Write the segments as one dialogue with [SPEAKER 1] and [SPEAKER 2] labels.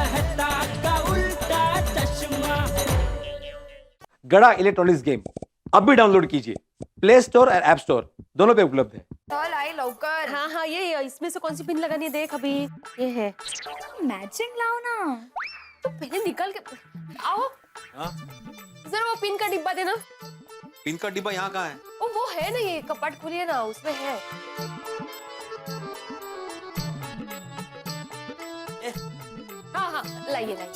[SPEAKER 1] कहता का उल्टा चश्मा।
[SPEAKER 2] गड़ा इलेक्ट्रॉनिक्स गेम अभी डाउनलोड कीजिए, प्ले स्टोर और ऐप स्टोर दोनों पे उपलब्ध है।
[SPEAKER 3] चल आई लवकर।
[SPEAKER 4] हाँ हाँ, ये इसमें से कौन सी पिन लगानी है देख अभी। ये है,
[SPEAKER 3] मैचिंग लाओ ना।
[SPEAKER 4] तो पहले निकल के आओ।
[SPEAKER 5] हाँ?
[SPEAKER 4] जरा वो पिन का डिब्बा देना।
[SPEAKER 5] पिन का डिब्बा यहाँ कहाँ है?
[SPEAKER 4] वो है ना, ये कपाट खोलिए ना, उसमें है। हाँ हाँ, लाइए लाइए।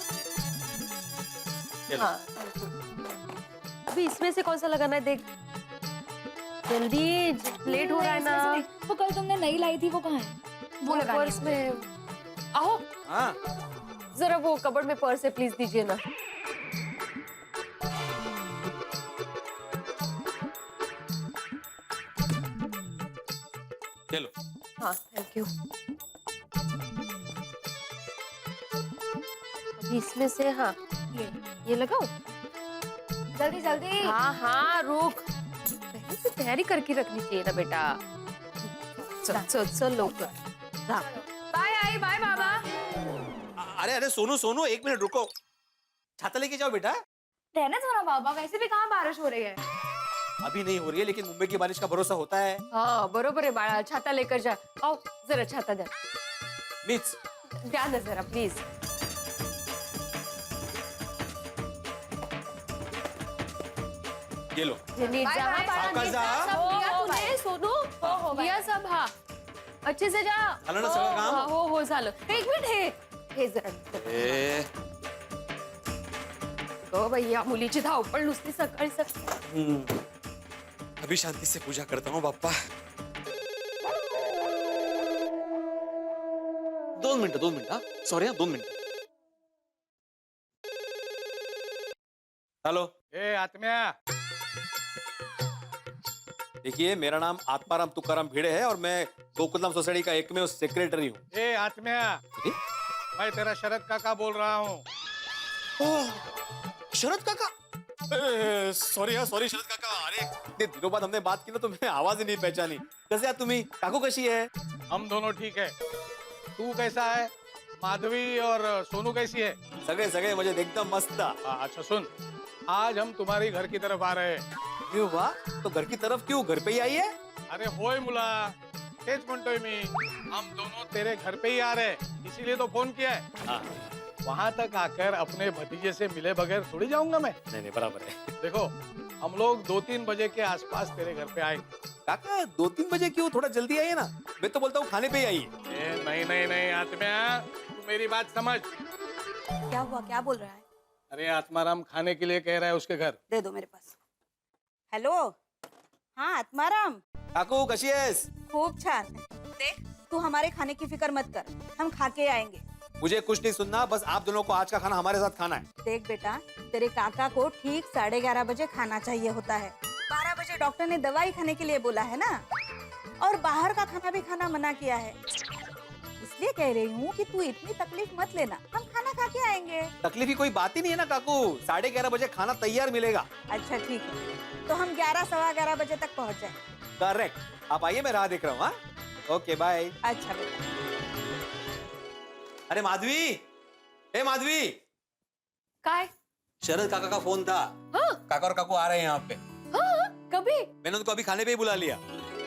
[SPEAKER 4] हाँ, अभी इसमें से कौन सा लगाना है देख, जल्दी, लेट हो रहा है ना।
[SPEAKER 3] वो कल तुमने नई लाई थी, वो कहाँ है?
[SPEAKER 4] वो पर्स में। आओ
[SPEAKER 5] हाँ?
[SPEAKER 4] जरा वो कबर्ड में पर्स है, प्लीज दीजिए ना।
[SPEAKER 5] चलो।
[SPEAKER 4] हाँ थैंक यू। अभी इसमें से, हाँ ये लगाओ।
[SPEAKER 3] जल्दी जल्दी।
[SPEAKER 4] हाँ हाँ रुक, पहले से तैयारी करके रखनी चाहिए ना बेटा। चल चल चल लोग।
[SPEAKER 3] बाय आई, बाय बाबा।
[SPEAKER 5] अरे अरे सोनू सोनू, एक मिनट रुको। छाता लेके जाओ बेटा।
[SPEAKER 3] रहने दो ना बाबा, वैसे भी कहाँ बारिश हो रही है।
[SPEAKER 5] अभी नहीं हो रही है, लेकिन मुंबई की बारिश का भरोसा होता है।
[SPEAKER 4] हाँ बरोबर है बाळा, छाता लेकर जा। आओ जरा छाता द्या,
[SPEAKER 5] मीच
[SPEAKER 4] द्या ना जरा प्लीज।
[SPEAKER 5] ये लो।
[SPEAKER 4] ये नीट जा, हाँ, बाळा,
[SPEAKER 5] सावकाश
[SPEAKER 4] नीट
[SPEAKER 5] जा,
[SPEAKER 4] जा, सब
[SPEAKER 5] हाँ।
[SPEAKER 4] लिया तूने सोनू? लिया सब, हाँ अच्छे से जा।
[SPEAKER 5] झालं ना सगळं काम?
[SPEAKER 4] हो झालं। एक मिनिट, हे जरा
[SPEAKER 5] ए,
[SPEAKER 4] हो बाई, या मुलीची धावपळ नुसती सकाळी सकाळी।
[SPEAKER 5] अभी शांति से पूजा करता हूँ बाप्पा। 2 मिनट हाँ, सॉरी हाँ, 2 मिनट। हेलो।
[SPEAKER 6] ए आत्म्या,
[SPEAKER 5] देखिए, मेरा नाम आत्माराम तुकाराम भिड़े है और मैं गोकुलधाम सोसाइटी का एकमेव सेक्रेटरी हूँ।
[SPEAKER 6] ए आत्म्या, मैं तेरा शरद काका बोल रहा हूँ।
[SPEAKER 5] शरद काका, सॉरी हाँ, सॉरी शरद काका। अरे इतने दिनों बाद हमने बात की ना, तो मैंने आवाज ही नहीं पहचानी। कैसे आहात तुम्ही? काकू कशी है?
[SPEAKER 6] हम दोनों ठीक है। तू कैसा है? माधवी और सोनू कैसी है?
[SPEAKER 5] सगळे सगळे म्हणजे एकदम मस्त।
[SPEAKER 6] अच्छा सुन, आज हम तुम्हारी घर की तरफ आ रहे हैं।
[SPEAKER 5] क्यों वाह? तो घर की तरफ क्यों? घर पे ही आई है?
[SPEAKER 6] अरे होय मुला, तेच म्हणतोय मी। हम दोनों तेरे घर पे ही आ रहे हैं, इसीलिए तो फोन किया है।
[SPEAKER 5] हाँ।
[SPEAKER 6] वहाँ तक आकर अपने भतीजे से मिले बगैर थोड़ी जाऊंगा मैं।
[SPEAKER 5] नहीं बराबर है।
[SPEAKER 6] देखो, हम लोग 2-3 बजे के आसपास तेरे घर पे आएंगे।
[SPEAKER 5] काका 2-3 बजे क्यों? थोड़ा जल्दी आइए ना। मैं तो बोलता हूँ खाने पे ही आइए।
[SPEAKER 6] नहीं नहीं नहीं आत्म्या, तू मेरी बात समझ।
[SPEAKER 3] क्या हुआ, क्या बोल रहा है?
[SPEAKER 6] अरे आत्माराम खाने के लिए कह रहा है उसके घर।
[SPEAKER 3] दे दो मेरे पास। हेलो, हाँ आत्माराम।
[SPEAKER 5] काकू कशी आहेस?
[SPEAKER 3] खूब छान। देख, तू हमारे खाने की फिक्र मत कर, हम खा के आएंगे।
[SPEAKER 5] मुझे कुछ नहीं सुनना, बस आप दोनों को आज का खाना हमारे साथ खाना है।
[SPEAKER 3] देख बेटा, तेरे काका को ठीक 11:30 बजे खाना चाहिए होता है। 12 बजे डॉक्टर ने दवाई खाने के लिए बोला है ना, और बाहर का खाना भी खाना मना किया है। इसलिए कह रही हूँ कि तू इतनी तकलीफ मत लेना, हम खाना खा के आएंगे।
[SPEAKER 5] तकलीफ की कोई बात ही नहीं है ना काकू। 11:30 बजे खाना तैयार मिलेगा।
[SPEAKER 3] अच्छा ठीक है, तो हम 11-11:15 बजे तक पहुँच जाए।
[SPEAKER 5] करेक्ट। आप आइए, मैं राह देख रहा हूँ। हाँ, ओके बाय।
[SPEAKER 3] अच्छा बेटा।
[SPEAKER 5] अरे माधवी, ए माधवी,
[SPEAKER 4] काय?
[SPEAKER 5] शरद काका का फोन था।
[SPEAKER 4] हाँ?
[SPEAKER 5] काका और काकू आ रहे हैं यहाँ पे।
[SPEAKER 4] हाँ कभी?
[SPEAKER 5] मैंने उनको अभी खाने पे ही बुला लिया।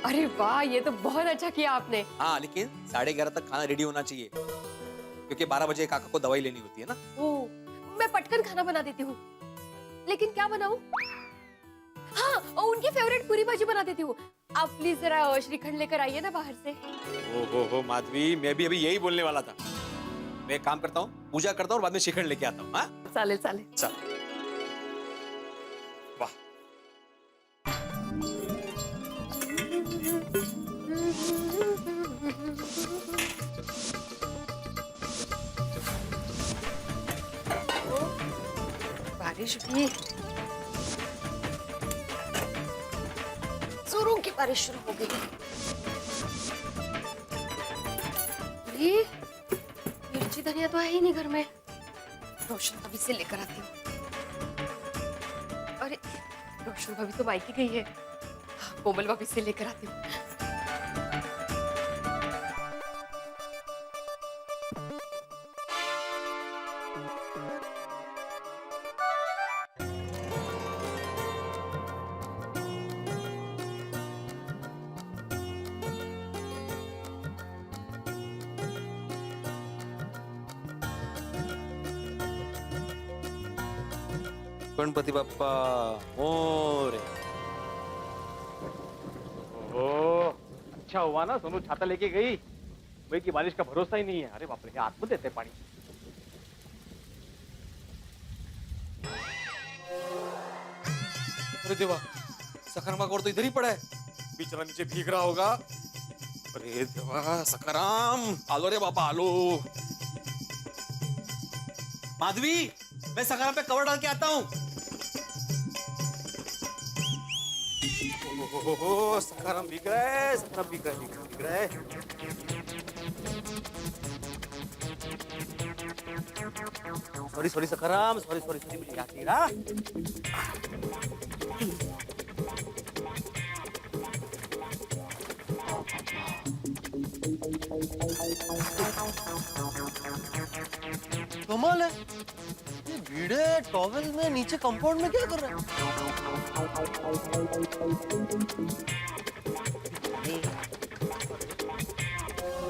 [SPEAKER 4] अरे वाह, ये तो बहुत अच्छा किया आपने।
[SPEAKER 5] हाँ, लेकिन 11:30 तक खाना रेडी होना चाहिए, क्योंकि 12 बजे काका को दवाई लेनी होती है ना।
[SPEAKER 4] ओ, मैं पटकन खाना बना देती हूँ, लेकिन क्या बनाऊं? हाँ, और उनकी फेवरेट पूरी भाजी बना देती हूँ। आप प्लीज जरा श्रीखंड लेकर आइए ना बाहर से।
[SPEAKER 5] हो माधवी, मैं भी अभी यही बोलने वाला था। मैं एक काम करता हूँ, पूजा करता हूँ और बाद में श्रीखंड लेके आता हूँ। हाँ
[SPEAKER 4] चालेल चालेल।
[SPEAKER 5] चल। वाह,
[SPEAKER 4] बारिश भी जोरों की बारिश शुरू हो गई। अरे, मिर्ची धनिया तो है ही नहीं घर में। रोशन भाभी से लेकर आती हूँ। अरे रोशन भाभी तो मायके गई है। कोमल भाभी से लेकर आती हूँ।
[SPEAKER 5] गणपति बप्पा मोरे।
[SPEAKER 2] ओ अच्छा हुआ ना सोनू छाता लेके गई, भाई की बारिश का भरोसा ही नहीं है। अरे बाप रे, हाथ में देते पानी।
[SPEAKER 5] अरे देवा, सखाराम का तो इधर ही पड़ा है, बेचारा नीचे भीग रहा होगा। अरे देवा, सखाराम आलो रे बापा आलो। माधवी, मैं सखाराम पे कवर डाल के आता हूँ। ओहो, सखाराम भीग रहा है, सखाराम भीग रहा है। सॉरी सखाराम, सॉरी मुझे याद नहीं रहा।
[SPEAKER 7] कमाल है, ये भिड़े टॉवेल में नीचे कंपाउंड में क्या कर रहा है?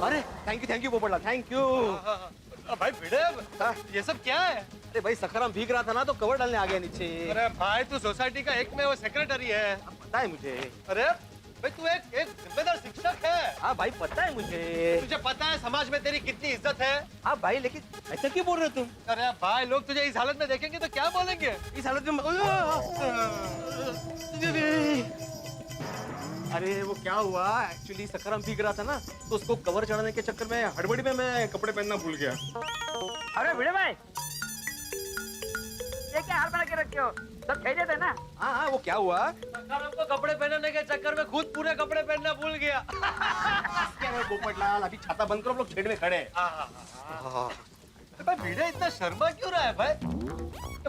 [SPEAKER 2] अरे thank you Popatlal, thank you.
[SPEAKER 6] भाई भिड़े, ये सब क्या है?
[SPEAKER 2] अरे भाई सखाराम भीग रहा था ना तो कवर डालने आ गया नीचे।
[SPEAKER 6] अरे भाई, तू सोसाइटी का एक में वो सेक्रेटरी है।
[SPEAKER 2] पता है मुझे।
[SPEAKER 6] अरे भाई, तू एक जिम्मेदार शिक्षक है।
[SPEAKER 2] हाँ भाई पता है मुझे।
[SPEAKER 6] तुझे पता है समाज में तेरी कितनी इज्जत है।
[SPEAKER 2] हाँ भाई, लेकिन ऐसा क्यों बोल रहे हो तुम?
[SPEAKER 6] अरे भाई, लोग तुझे इस हालत में देखेंगे तो क्या बोलेंगे?
[SPEAKER 2] इस हालत में अरे वो क्या हुआ, एक्चुअली सखाराम भीग रहा था ना तो उसको कवर चढ़ाने के चक्कर में हड़बड़ी में मैं कपड़े पहनना भूल गया।
[SPEAKER 8] अरे भिड़े भाई, ये क्या हाल बना के रखे हो? सब खेले थे ना?
[SPEAKER 2] हाँ वो क्या हुआ?
[SPEAKER 7] सखाराम को कपड़े पहनने के चक्कर में खुद पूरे कपड़े पहनना भूल गया।
[SPEAKER 2] क्या है पोपटलाल, अभी छाता बंद करो, हम लोग शेड में खड़े हैं।
[SPEAKER 6] भाई भिड़े, इतना शर्मा क्यों रहा है भाई?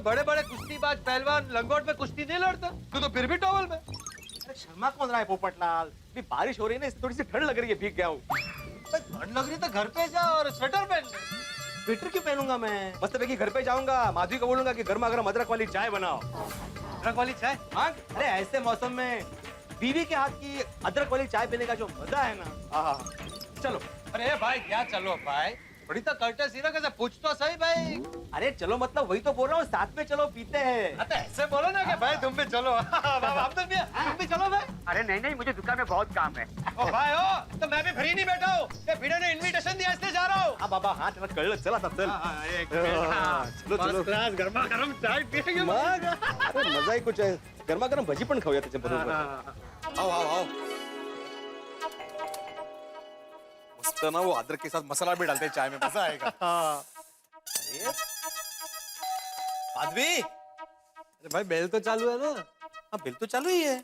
[SPEAKER 6] बड़े बड़े कुश्तीबाज पहलवान लंगोट में कुश्ती नहीं लड़ते, तू तो फिर भी टॉवल में।
[SPEAKER 2] अरे शर्मा कौन रहा है पोपटलाल? अभी बारिश हो रही है ना, इससे थोड़ी सी ठंड लग रही है, भीग गया हूँ।
[SPEAKER 6] ठंड लग रही तो घर पे जा और स्वेटर पहन ले।
[SPEAKER 2] स्वेटर क्यों पहनूंगा मैं? मस्त पैकी घर पे जाऊंगा, माधवी को बोलूंगा कि गर्मा गर्म अदरक वाली चाय बनाओ।
[SPEAKER 6] अदरक वाली चाय?
[SPEAKER 2] हाँ, अरे ऐसे मौसम में बीवी के हाथ की अदरक वाली चाय पीने का जो मजा है ना, चलो।
[SPEAKER 6] अरे भाई क्या चलो भाई, बड़ी तो कर्टसी ना, कैसे पूछ तो सही भाई।
[SPEAKER 2] अरे चलो मतलब वही तो बोल रहा हूँ, साथ में चलो पीते हैं।
[SPEAKER 6] अरे ऐसे बोलो ना कि भाई तुम भी चलो। तुम भी चलो भाई।
[SPEAKER 8] अरे नहीं, मुझे दुकान में बहुत काम है।
[SPEAKER 6] ओ भाई ओ, तो मैं भी फ्री नहीं बैठा हूँ, ये भिड़े ने इनविटेशन दिया इसलिए जा रहा हूँ।
[SPEAKER 2] हाँ बाबा, हाँ चला कल चला था, चल चलो चलो।
[SPEAKER 6] गर्मा गर्म चाय पिएंगे।
[SPEAKER 2] अरे मजा ही कुछ है, गर्मा गर्म भजी पण खाऊया त्याच्या बरोबर।
[SPEAKER 5] आओ। मस्त ना, वो अदरक के साथ मसाला भी डालते हैं चाय में, मजा आएगा। अरे माधवी,
[SPEAKER 7] अरे भाई, बेल तो चालू है ना?
[SPEAKER 5] हाँ बिल तो चालू ही है।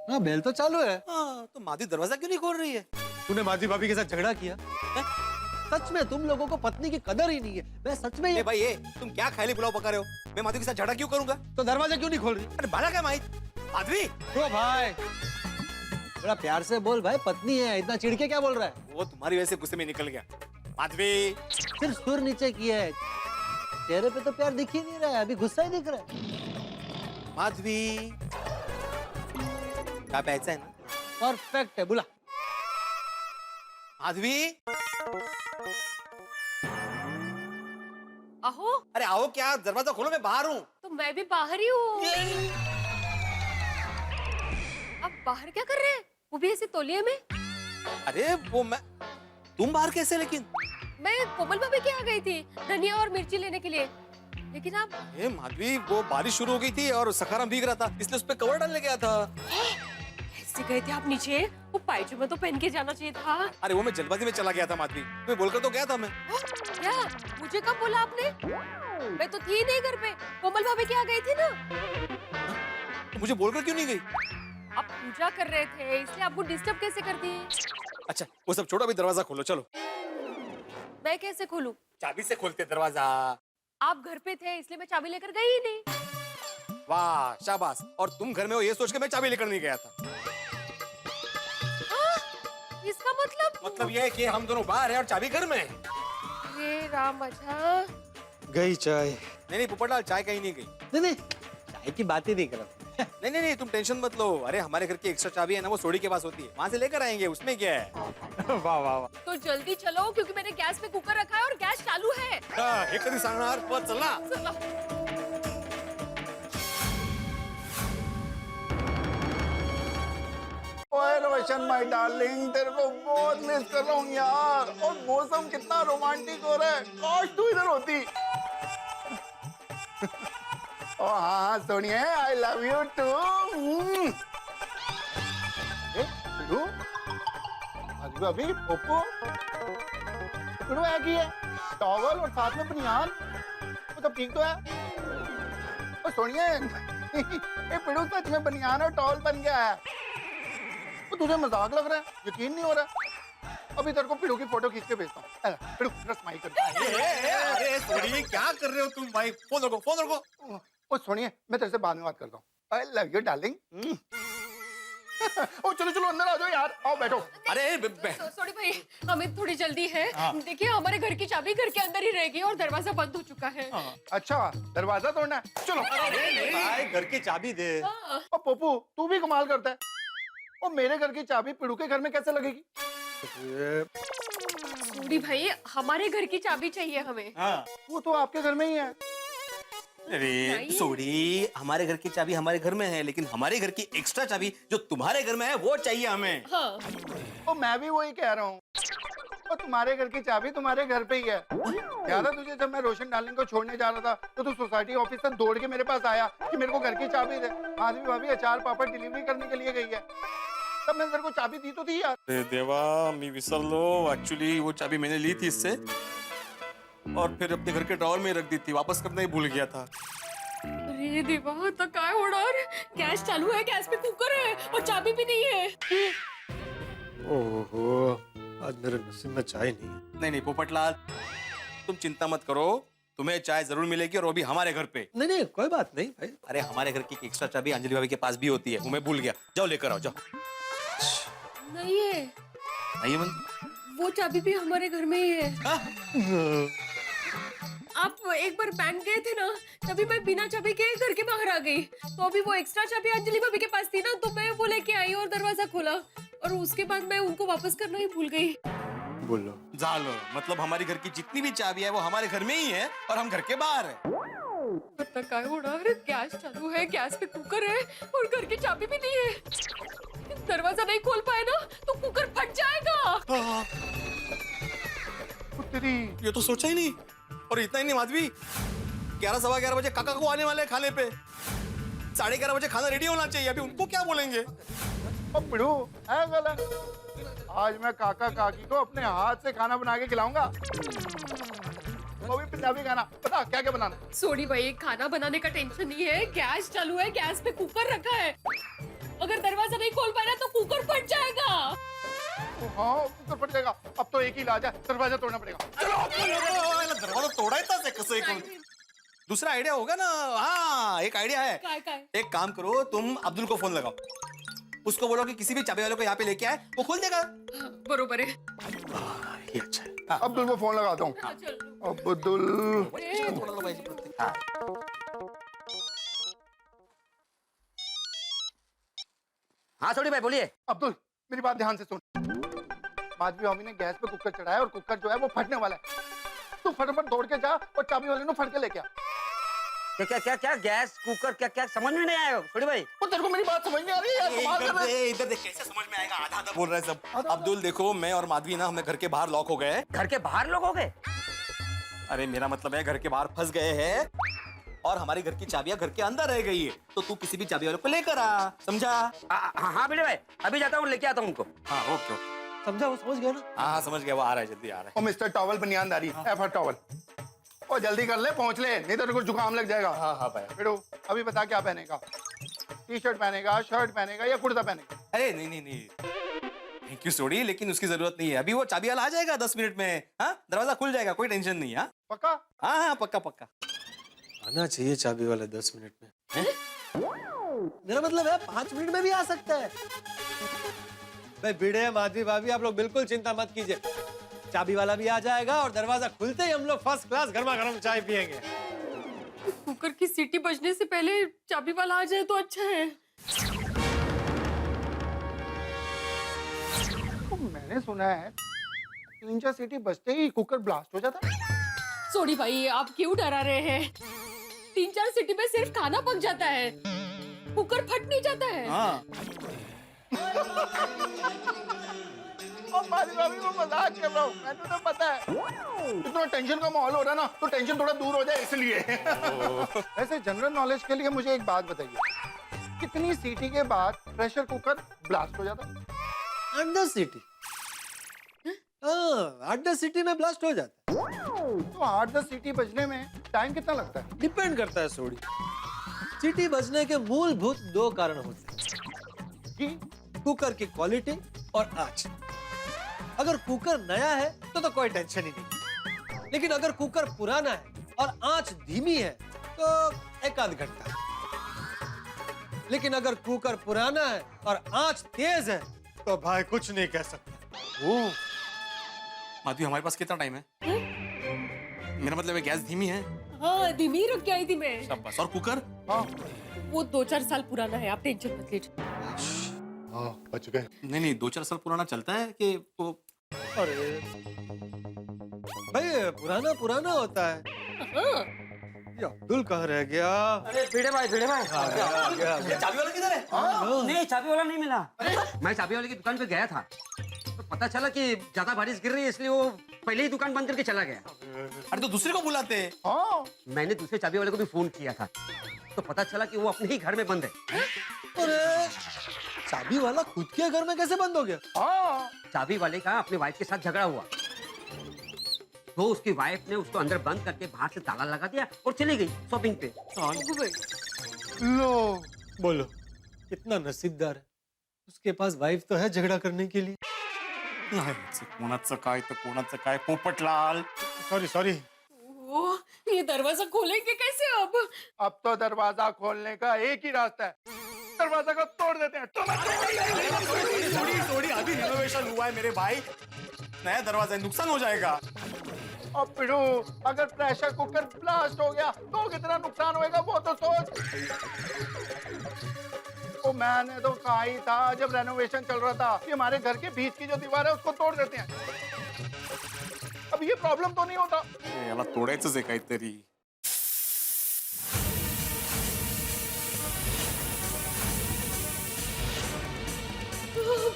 [SPEAKER 7] हाँ, बेल तो चालू है।
[SPEAKER 5] हाँ, तो माधवी दरवाजा क्यों नहीं खोल रही है?
[SPEAKER 7] तूने माधवी भाभी के साथ झगड़ा किया? सच में तुम लोगों को पत्नी की कदर ही नहीं है। मैं सच में
[SPEAKER 5] ए भाई, ये तुम क्या खाली पुलाव पका रहे हो? मैं माधवी के साथ झगड़ा क्यों करूंगा?
[SPEAKER 7] तो दरवाजा क्यों नहीं खोल रही?
[SPEAKER 5] अरे बाला क्या माहित? माधवी,
[SPEAKER 7] ओ भाई, बड़ा प्यार से बोल भाई, पत्नी है, इतना चिढ़ के क्या बोल रहा है?
[SPEAKER 5] वो तुम्हारी वजह से गुस्से में निकल गया। माधवी,
[SPEAKER 7] सिर्फ सुर नीचे किया है, चेहरे पे तो प्यार दिख ही नहीं रहा है, अभी गुस्सा ही दिख रहा है।
[SPEAKER 5] माधवी, क्या पैसा है ना?
[SPEAKER 7] परफेक्ट है, बुला।
[SPEAKER 5] माधवी,
[SPEAKER 4] अहो,
[SPEAKER 5] अरे आओ, क्या दरवाजा खोलो, मैं बाहर हूँ।
[SPEAKER 4] तो मैं भी बाहर ही हूँ। अब बाहर क्या कर रहे हैं? वो भी ऐसे तौलिए में?
[SPEAKER 5] अरे वो मैं, तुम बाहर कैसे? लेकिन
[SPEAKER 4] मैं कोमल भाभी के आ गई थी धनिया और मिर्ची लेने के लिए, लेकिन आप
[SPEAKER 5] ए माधवी, वो बारिश शुरू हो गई थी और सखाराम भीग रहा था, इसलिए उस पे कवर डालने गया था।
[SPEAKER 4] ऐसे गए थे आप नीचे? वो पायजामा तो पहन के जाना चाहिए था।
[SPEAKER 5] अरे वो मैं जल्दबाजी में चला गया था माधवी, तुम्हें बोलकर तो गया था मैं।
[SPEAKER 4] क्या? मुझे कब बोला आपने? मैं तो थी नहीं घर पे, कोमल भाभी के आ गई थी ना।
[SPEAKER 5] तो मुझे बोलकर क्यों नहीं गई?
[SPEAKER 4] आप पूजा कर रहे थे, इसलिए आपको डिस्टर्ब कैसे कर दी?
[SPEAKER 5] अच्छा वो सब छोड़ो, अभी दरवाजा खोलो, चलो।
[SPEAKER 4] मैं कैसे खोलूं?
[SPEAKER 5] चाबी से खोलते दरवाजा।
[SPEAKER 4] आप घर पे थे इसलिए मैं चाबी लेकर गई ही नहीं।
[SPEAKER 5] वाह शाबाश, और तुम घर में हो ये सोच के मैं चाबी लेकर नहीं गया था।
[SPEAKER 4] इसका मतलब
[SPEAKER 5] ये है कि हम दोनों बाहर हैं और चाबी घर में है।
[SPEAKER 4] ये राम, अच्छा
[SPEAKER 7] गई चाय।
[SPEAKER 5] नहीं पोपटलाल, चाय कहीं नहीं गई।
[SPEAKER 7] नहीं, चाय की बात ही नहीं कर रहा।
[SPEAKER 5] नहीं नहीं नहीं, तुम टेंशन मत लो। अरे हमारे घर की एक्स्ट्रा चाबी है ना, वो सोडी के पास होती है, वहां से लेकर आएंगे, उसमें क्या है।
[SPEAKER 6] वाह वाह वाह।
[SPEAKER 4] तो जल्दी चलो क्योंकि मैंने गैस पे कुकर रखा है और गैस चालू है।
[SPEAKER 5] हे कधी सांगणार, पण चल ना।
[SPEAKER 4] चलो।
[SPEAKER 9] ओए रोशन माय डार्लिंग, तेरे को बहुत मिस कर रहा हूँ यार। और मौसम कितना रोमांटिक हो रहा है, काश तू इधर होती। ओ हाँ Sonia, I love you too. अभी पोपो है की है, टॉवल और साथ में बनियान, वो सब ठीक तो है। ओ सोनिया, ये पिड़ू सच में बनियान और टॉवल बन गया है। तो तुझे मजाक लग रहा है, यकीन नहीं हो रहा। अभी तेरे को पिड़ू की फोटो खींच के भेजता हूँ। पिड़ू स्माइल कर।
[SPEAKER 5] अरे सोडी, क्या कर रहे हो तुम भाई? फोन रखो, फोन रखो।
[SPEAKER 9] ओ सुनिए, मैं तेरे से बाद में बात करता हूँ। आई लव यू डार्लिंग। ओ चलो चलो अंदर आ जाओ यार, आओ बैठो।
[SPEAKER 5] अरे
[SPEAKER 4] सॉरी भाई, हमें थोड़ी जल्दी है। देखिए हमारे घर की चाबी घर के अंदर ही रहेगी और दरवाजा बंद हो चुका है।
[SPEAKER 9] अच्छा, दरवाजा तोड़ना है, चलो।
[SPEAKER 6] भाई घर की चाबी दे।
[SPEAKER 9] ओ पप्पू, तू भी कमाल करता है। और मेरे घर की चाबी पिड़ू के घर में कैसे लगेगी?
[SPEAKER 4] सॉरी भाई, हमारे घर की चाबी चाहिए हमें।
[SPEAKER 9] वो तो आपके घर में ही है।
[SPEAKER 5] अरे सोडी, हमारे घर की चाबी हमारे घर में है, लेकिन हमारे घर की एक्स्ट्रा चाबी जो तुम्हारे घर में है वो चाहिए हमें।
[SPEAKER 4] हाँ।
[SPEAKER 9] और मैं भी वही कह रहा हूँ। और तुम्हारे घर की चाबी तुम्हारे घर पे ही है। याद है तुझे, जब मैं रोशन डार्लिंग को छोड़ने जा रहा था तो तू सोसाइटी ऑफिस से दौड़ के मेरे पास आया कि मेरे को घर की चाबी दे। माधवी भाभी अचार पापड़ डिलीवरी करने के लिए गई है, तब मैंने तेरे को चाबी दी तो थी यार।
[SPEAKER 5] अरे देवा, मी विसरलो। एक्चुअली वो चाबी मैंने ली थी इससे और फिर अपने घर के ड्रॉवर में रख दी थी, वापस करना ही भूल गया था।
[SPEAKER 4] अरे देवा, तो काय होणार? गैस चालू है, गैस पे कुकर है और चाबी भी नहीं है।
[SPEAKER 6] ओहो, आज मेरे नसीब में चाय नहीं है।
[SPEAKER 5] नहीं नहीं पोपटलाल, तुम चिंता मत करो, तुम्हें चाय जरूर मिलेगी और वो भी हमारे घर पे।
[SPEAKER 6] नहीं नहीं कोई बात नहीं भाई।
[SPEAKER 5] अरे हमारे घर की एक्स्ट्रा चाबी अंजलि भाभी के पास भी होती है, वो मैं भूल गया। जाओ लेकर आओ, जाओ।
[SPEAKER 4] नहीं है,
[SPEAKER 5] आइए मन।
[SPEAKER 4] वो चाबी भी हमारे घर में ही है। आप एक बार बैंक गए थे ना, तभी मैं बिना चाबी के घर के बाहर आ गई। तो अभी वो एक्स्ट्रा चाबी अंजलि भाभी के पास थी ना, तो मैं वो लेके आई और दरवाजा खोला और उसके बाद मैं उनको वापस करना ही भूल गई।
[SPEAKER 6] बोलो।
[SPEAKER 5] जालो, मतलब हमारी घर की जितनी भी चाबी है वो हमारे घर में ही है और हम घर के बाहर है।
[SPEAKER 4] पता क्या हो रहा है? गैस चालू है, गैस पे कुकर है और घर की चाबी भी नहीं है। दरवाजा नहीं खोल पाए ना तो कुकर फट जाएगा।
[SPEAKER 5] ये तो सोचा ही नहीं। और इतना ही नहीं माधवी, 11 सवा 11 बजे काका को आने वाले हैं खाने पे। 11:30 बजे खाना रेडी होना चाहिए, अभी उनको क्या बोलेंगे?
[SPEAKER 9] अब पिड़ू है गलत। आज मैं काका काकी को अपने हाथ से खाना बना के खिलाऊंगा, वो भी पंजाबी खाना। पता क्या क्या बनाना?
[SPEAKER 4] सोनी भाई, खाना बनाने का टेंशन नहीं है, गैस चालू है, गैस पे कुकर रखा है। अगर दरवाजा नहीं खोल पाया तो कुकर फट जाएगा।
[SPEAKER 9] हाँ कुकर फट जाएगा। अब तो एक ही इलाज है, दरवाजा तोड़ना पड़ेगा।
[SPEAKER 5] दरवाजा तोड़ायचाच आहे कसं करून। दूसरा आइडिया होगा ना। हाँ एक आइडिया है।
[SPEAKER 4] काय?
[SPEAKER 5] एक काम करो, तुम अब्दुल को फोन लगाओ, उसको बोलो कि किसी भी चाबी वाले को यहाँ पे लेके आए, वो खोल देगा।
[SPEAKER 4] बरोबर है।
[SPEAKER 6] ये अच्छा है।
[SPEAKER 9] अब्दुल को फोन लगाता हूँ। अब्दुल,
[SPEAKER 8] हाँ सोडी भाई बोलिए।
[SPEAKER 9] अब्दुल मेरी बात ध्यान से सुन। माधवी भाभी ने गैस पे कुकर चढ़ाया और कुकर जो है वो फटने वाला है। तू फटाफट दौड़ के जा और चाबी वाले को फट के लेके आ।
[SPEAKER 8] क्या क्या क्या क्या गैस कुकर क्या क्या समझ में नहीं आया सोडी भाई?
[SPEAKER 9] वो तेरे को मेरी बात समझ नहीं आ रही है यार, कमाल कर रहा है।
[SPEAKER 5] इधर देख, कैसे समझ में आएगा? आधा आधा बोल रहे हैं सब। अब्दुल देखो, मैं और माधवी ना, हमें घर के बाहर लॉक हो गए।
[SPEAKER 8] घर के बाहर लोग हो गए?
[SPEAKER 5] अरे मेरा मतलब है घर के बाहर फंस गए हैं और हमारे घर की चाबियां घर के अंदर रह गई है। तो तू किसी भी चाबी वाले को लेकर आ, समझा?
[SPEAKER 8] हाँ हाँ भिड़े भाई, अभी जाता हूँ, लेके आता हूँ उनको।
[SPEAKER 5] हाँ ओके ओके।
[SPEAKER 6] समझा, वो समझ गया ना?
[SPEAKER 5] हाँ समझ गया, वो आ रहा है, जल्दी आ रहा
[SPEAKER 9] ओ मिस्टर टॉवल बनियानदारी, एफर टॉवल, ओ जल्दी कर ले, पहुंच ले, नहीं तो तेरे को जुकाम लग जाएगा।
[SPEAKER 5] है। हाँ भाई।
[SPEAKER 9] बेटो अभी बता क्या पहनेगा? टी शर्ट पहनेगा, शर्ट पहनेगा या कुर्ता पहनेगा?
[SPEAKER 5] अरे नहीं नहीं नहीं, थैंक यू सोडी, लेकिन उसकी जरूरत नहीं है। अभी वो चाबी वाला आ जाएगा 10 मिनट में। हाँ दरवाजा खुल जाएगा, कोई टेंशन नहीं है।
[SPEAKER 9] पक्का?
[SPEAKER 5] हाँ हाँ पक्का पक्का।
[SPEAKER 6] आना चाहिए चाबी वाला 10 मिनट में। मेरा मतलब है 5 मिनट में भी आ सकता है। भाई भिड़े, माधवी भाभी, आप लोग बिल्कुल चिंता मत कीजिए, चाबी वाला भी आ जाएगा और दरवाजा खुलते ही हम लोग फर्स्ट क्लास गर्मा गर्म चाय पियेंगे।
[SPEAKER 4] कुकर की सीटी बजने से पहले चाबी वाला आ जाए तो अच्छा है।
[SPEAKER 9] तो मैंने सुना है 3-4 सीटी बजते ही कुकर ब्लास्ट हो जाता है।
[SPEAKER 4] सोनी भाई आप क्यों डरा रहे हैं? 3-4 सीटी में सिर्फ खाना पक जाता है, कुकर फट नहीं जाता है।
[SPEAKER 5] हाँ
[SPEAKER 9] और माधवी भाभी मैं मजाक कर रहा हूँ, मैंने तो पता है इतना टेंशन का माहौल हो रहा है ना, तो टेंशन थोड़ा दूर हो जाए इसलिए। वैसे जनरल नॉलेज के लिए मुझे एक बात बताइए, कितनी सीटी के बाद प्रेशर कुकर ब्लास्ट हो जाता है?
[SPEAKER 6] 8-10 सीटी। हाँ 8-10 सीटी में ब्लास्ट हो जाता है।
[SPEAKER 9] तो 8-10 सीटी बजने में टाइम कितना लगता है?
[SPEAKER 6] डिपेंड करता है सोडी। सीटी बजने के मूलभूत 2 कारण होते हैं
[SPEAKER 9] कि
[SPEAKER 6] कुकर की क्वालिटी और आंच। अगर कुकर नया है तो कोई टेंशन ही नहीं, लेकिन अगर कुकर पुराना है और आंच धीमी है तो 1-आध घंटा। लेकिन अगर कुकर पुराना है और आंच तेज है तो भाई कुछ नहीं कह सकते।
[SPEAKER 5] ओ माधवी हमारे पास कितना टाइम है? मेरा मतलब है गैस धीमी है।
[SPEAKER 4] हाँ धीमी रख के आई थी मैं।
[SPEAKER 5] शाबाश। और कुकर?
[SPEAKER 9] हाँ
[SPEAKER 4] वो 2-4 साल पुराना है, आप टेंशन मत लीजिए।
[SPEAKER 9] हाँ बच गए।
[SPEAKER 5] नहीं 2-4 साल पुराना चलता है कि वो?
[SPEAKER 6] अरे भाई पुराना होता है।
[SPEAKER 4] हाँ।
[SPEAKER 6] ये अब्दुल कहाँ रह गया?
[SPEAKER 8] अरे भिड़े भाई
[SPEAKER 5] चाबी वाला किधर है?
[SPEAKER 8] नहीं चाबी वाला नहीं मिला। मैं चाबी वाले की दुकान पे गया था तो पता चला कि ज्यादा बारिश गिर रही है, इसलिए वो पहले ही दुकान बंद करके चला गया।
[SPEAKER 5] अरे तो दूसरे को बुलाते हैं।
[SPEAKER 9] हाँ
[SPEAKER 8] मैंने दूसरे चाबी वाले को भी फोन किया था तो पता चला कि वो अपने ही घर में बंद है।
[SPEAKER 6] अरे चाबी वाला खुद के घर में कैसे बंद हो गया?
[SPEAKER 9] हाँ
[SPEAKER 8] चाबी वाले का अपने वाइफ के साथ झगड़ा हुआ तो उसकी वाइफ ने उसको अंदर बंद करके बाहर से ताला लगा दिया और चली गई शॉपिंग पे।
[SPEAKER 9] लो
[SPEAKER 6] बोलो कितना नसीबदार है, उसके पास वाइफ तो है झगड़ा करने के लिए।
[SPEAKER 5] कोणाचं काय तर कोणाचं काय, पोपटलाल।
[SPEAKER 6] सॉरी
[SPEAKER 4] वो ये दरवाजा खोलेंगे कैसे अब
[SPEAKER 9] तो दरवाजा खोलने का एक ही रास्ता है, दरवाजा को तोड़ देते हैं।
[SPEAKER 5] थोड़ी अभी रिनोवेशन हुआ है मेरे भाई, नया दरवाजा है, नुकसान हो जाएगा।
[SPEAKER 9] और पिड़ू अगर प्रेशर कुकर ब्लास्ट हो गया तो कितना नुकसान होएगा वो तो सोच। तो मैंने तो कहा ही था जब रेनोवेशन चल रहा था कि हमारे घर के बीच की जो दीवार है उसको तोड़ देते हैं, अब ये प्रॉब्लम तो नहीं होता।
[SPEAKER 5] याला तोडायचंच आहे काहीतरी।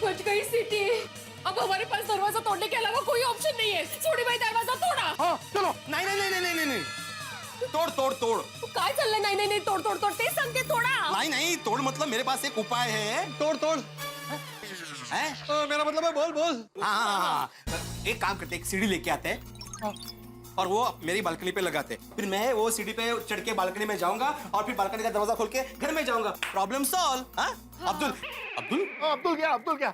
[SPEAKER 4] बच गई सीटी। अब हमारे पास दरवाजा तोड़ने के अलावा कोई ऑप्शन नहीं है। सोनी भाई दरवाजा तोड़ा।
[SPEAKER 9] हाँ चलो।
[SPEAKER 5] नहीं तोड़ तोड़ तोड़।
[SPEAKER 4] काय चाललंय? नाही तोड़ ते सांगते तोड़ा।
[SPEAKER 5] नहीं तोड़ मतलब मेरे पास एक उपाय है।
[SPEAKER 6] तोड़
[SPEAKER 5] हैं?
[SPEAKER 6] मेरा मतलब है बोल।
[SPEAKER 5] हाँ एक काम करते, एक सीढ़ी लेके आते हैं और वो मेरी बालकनी पे लगाते, फिर मैं वो सीढ़ी पे चढ़ के बालकनी में जाऊंगा और फिर बालकनी का दरवाजा खोल के घर में जाऊंगा। Problem solve. अब्दुल क्या?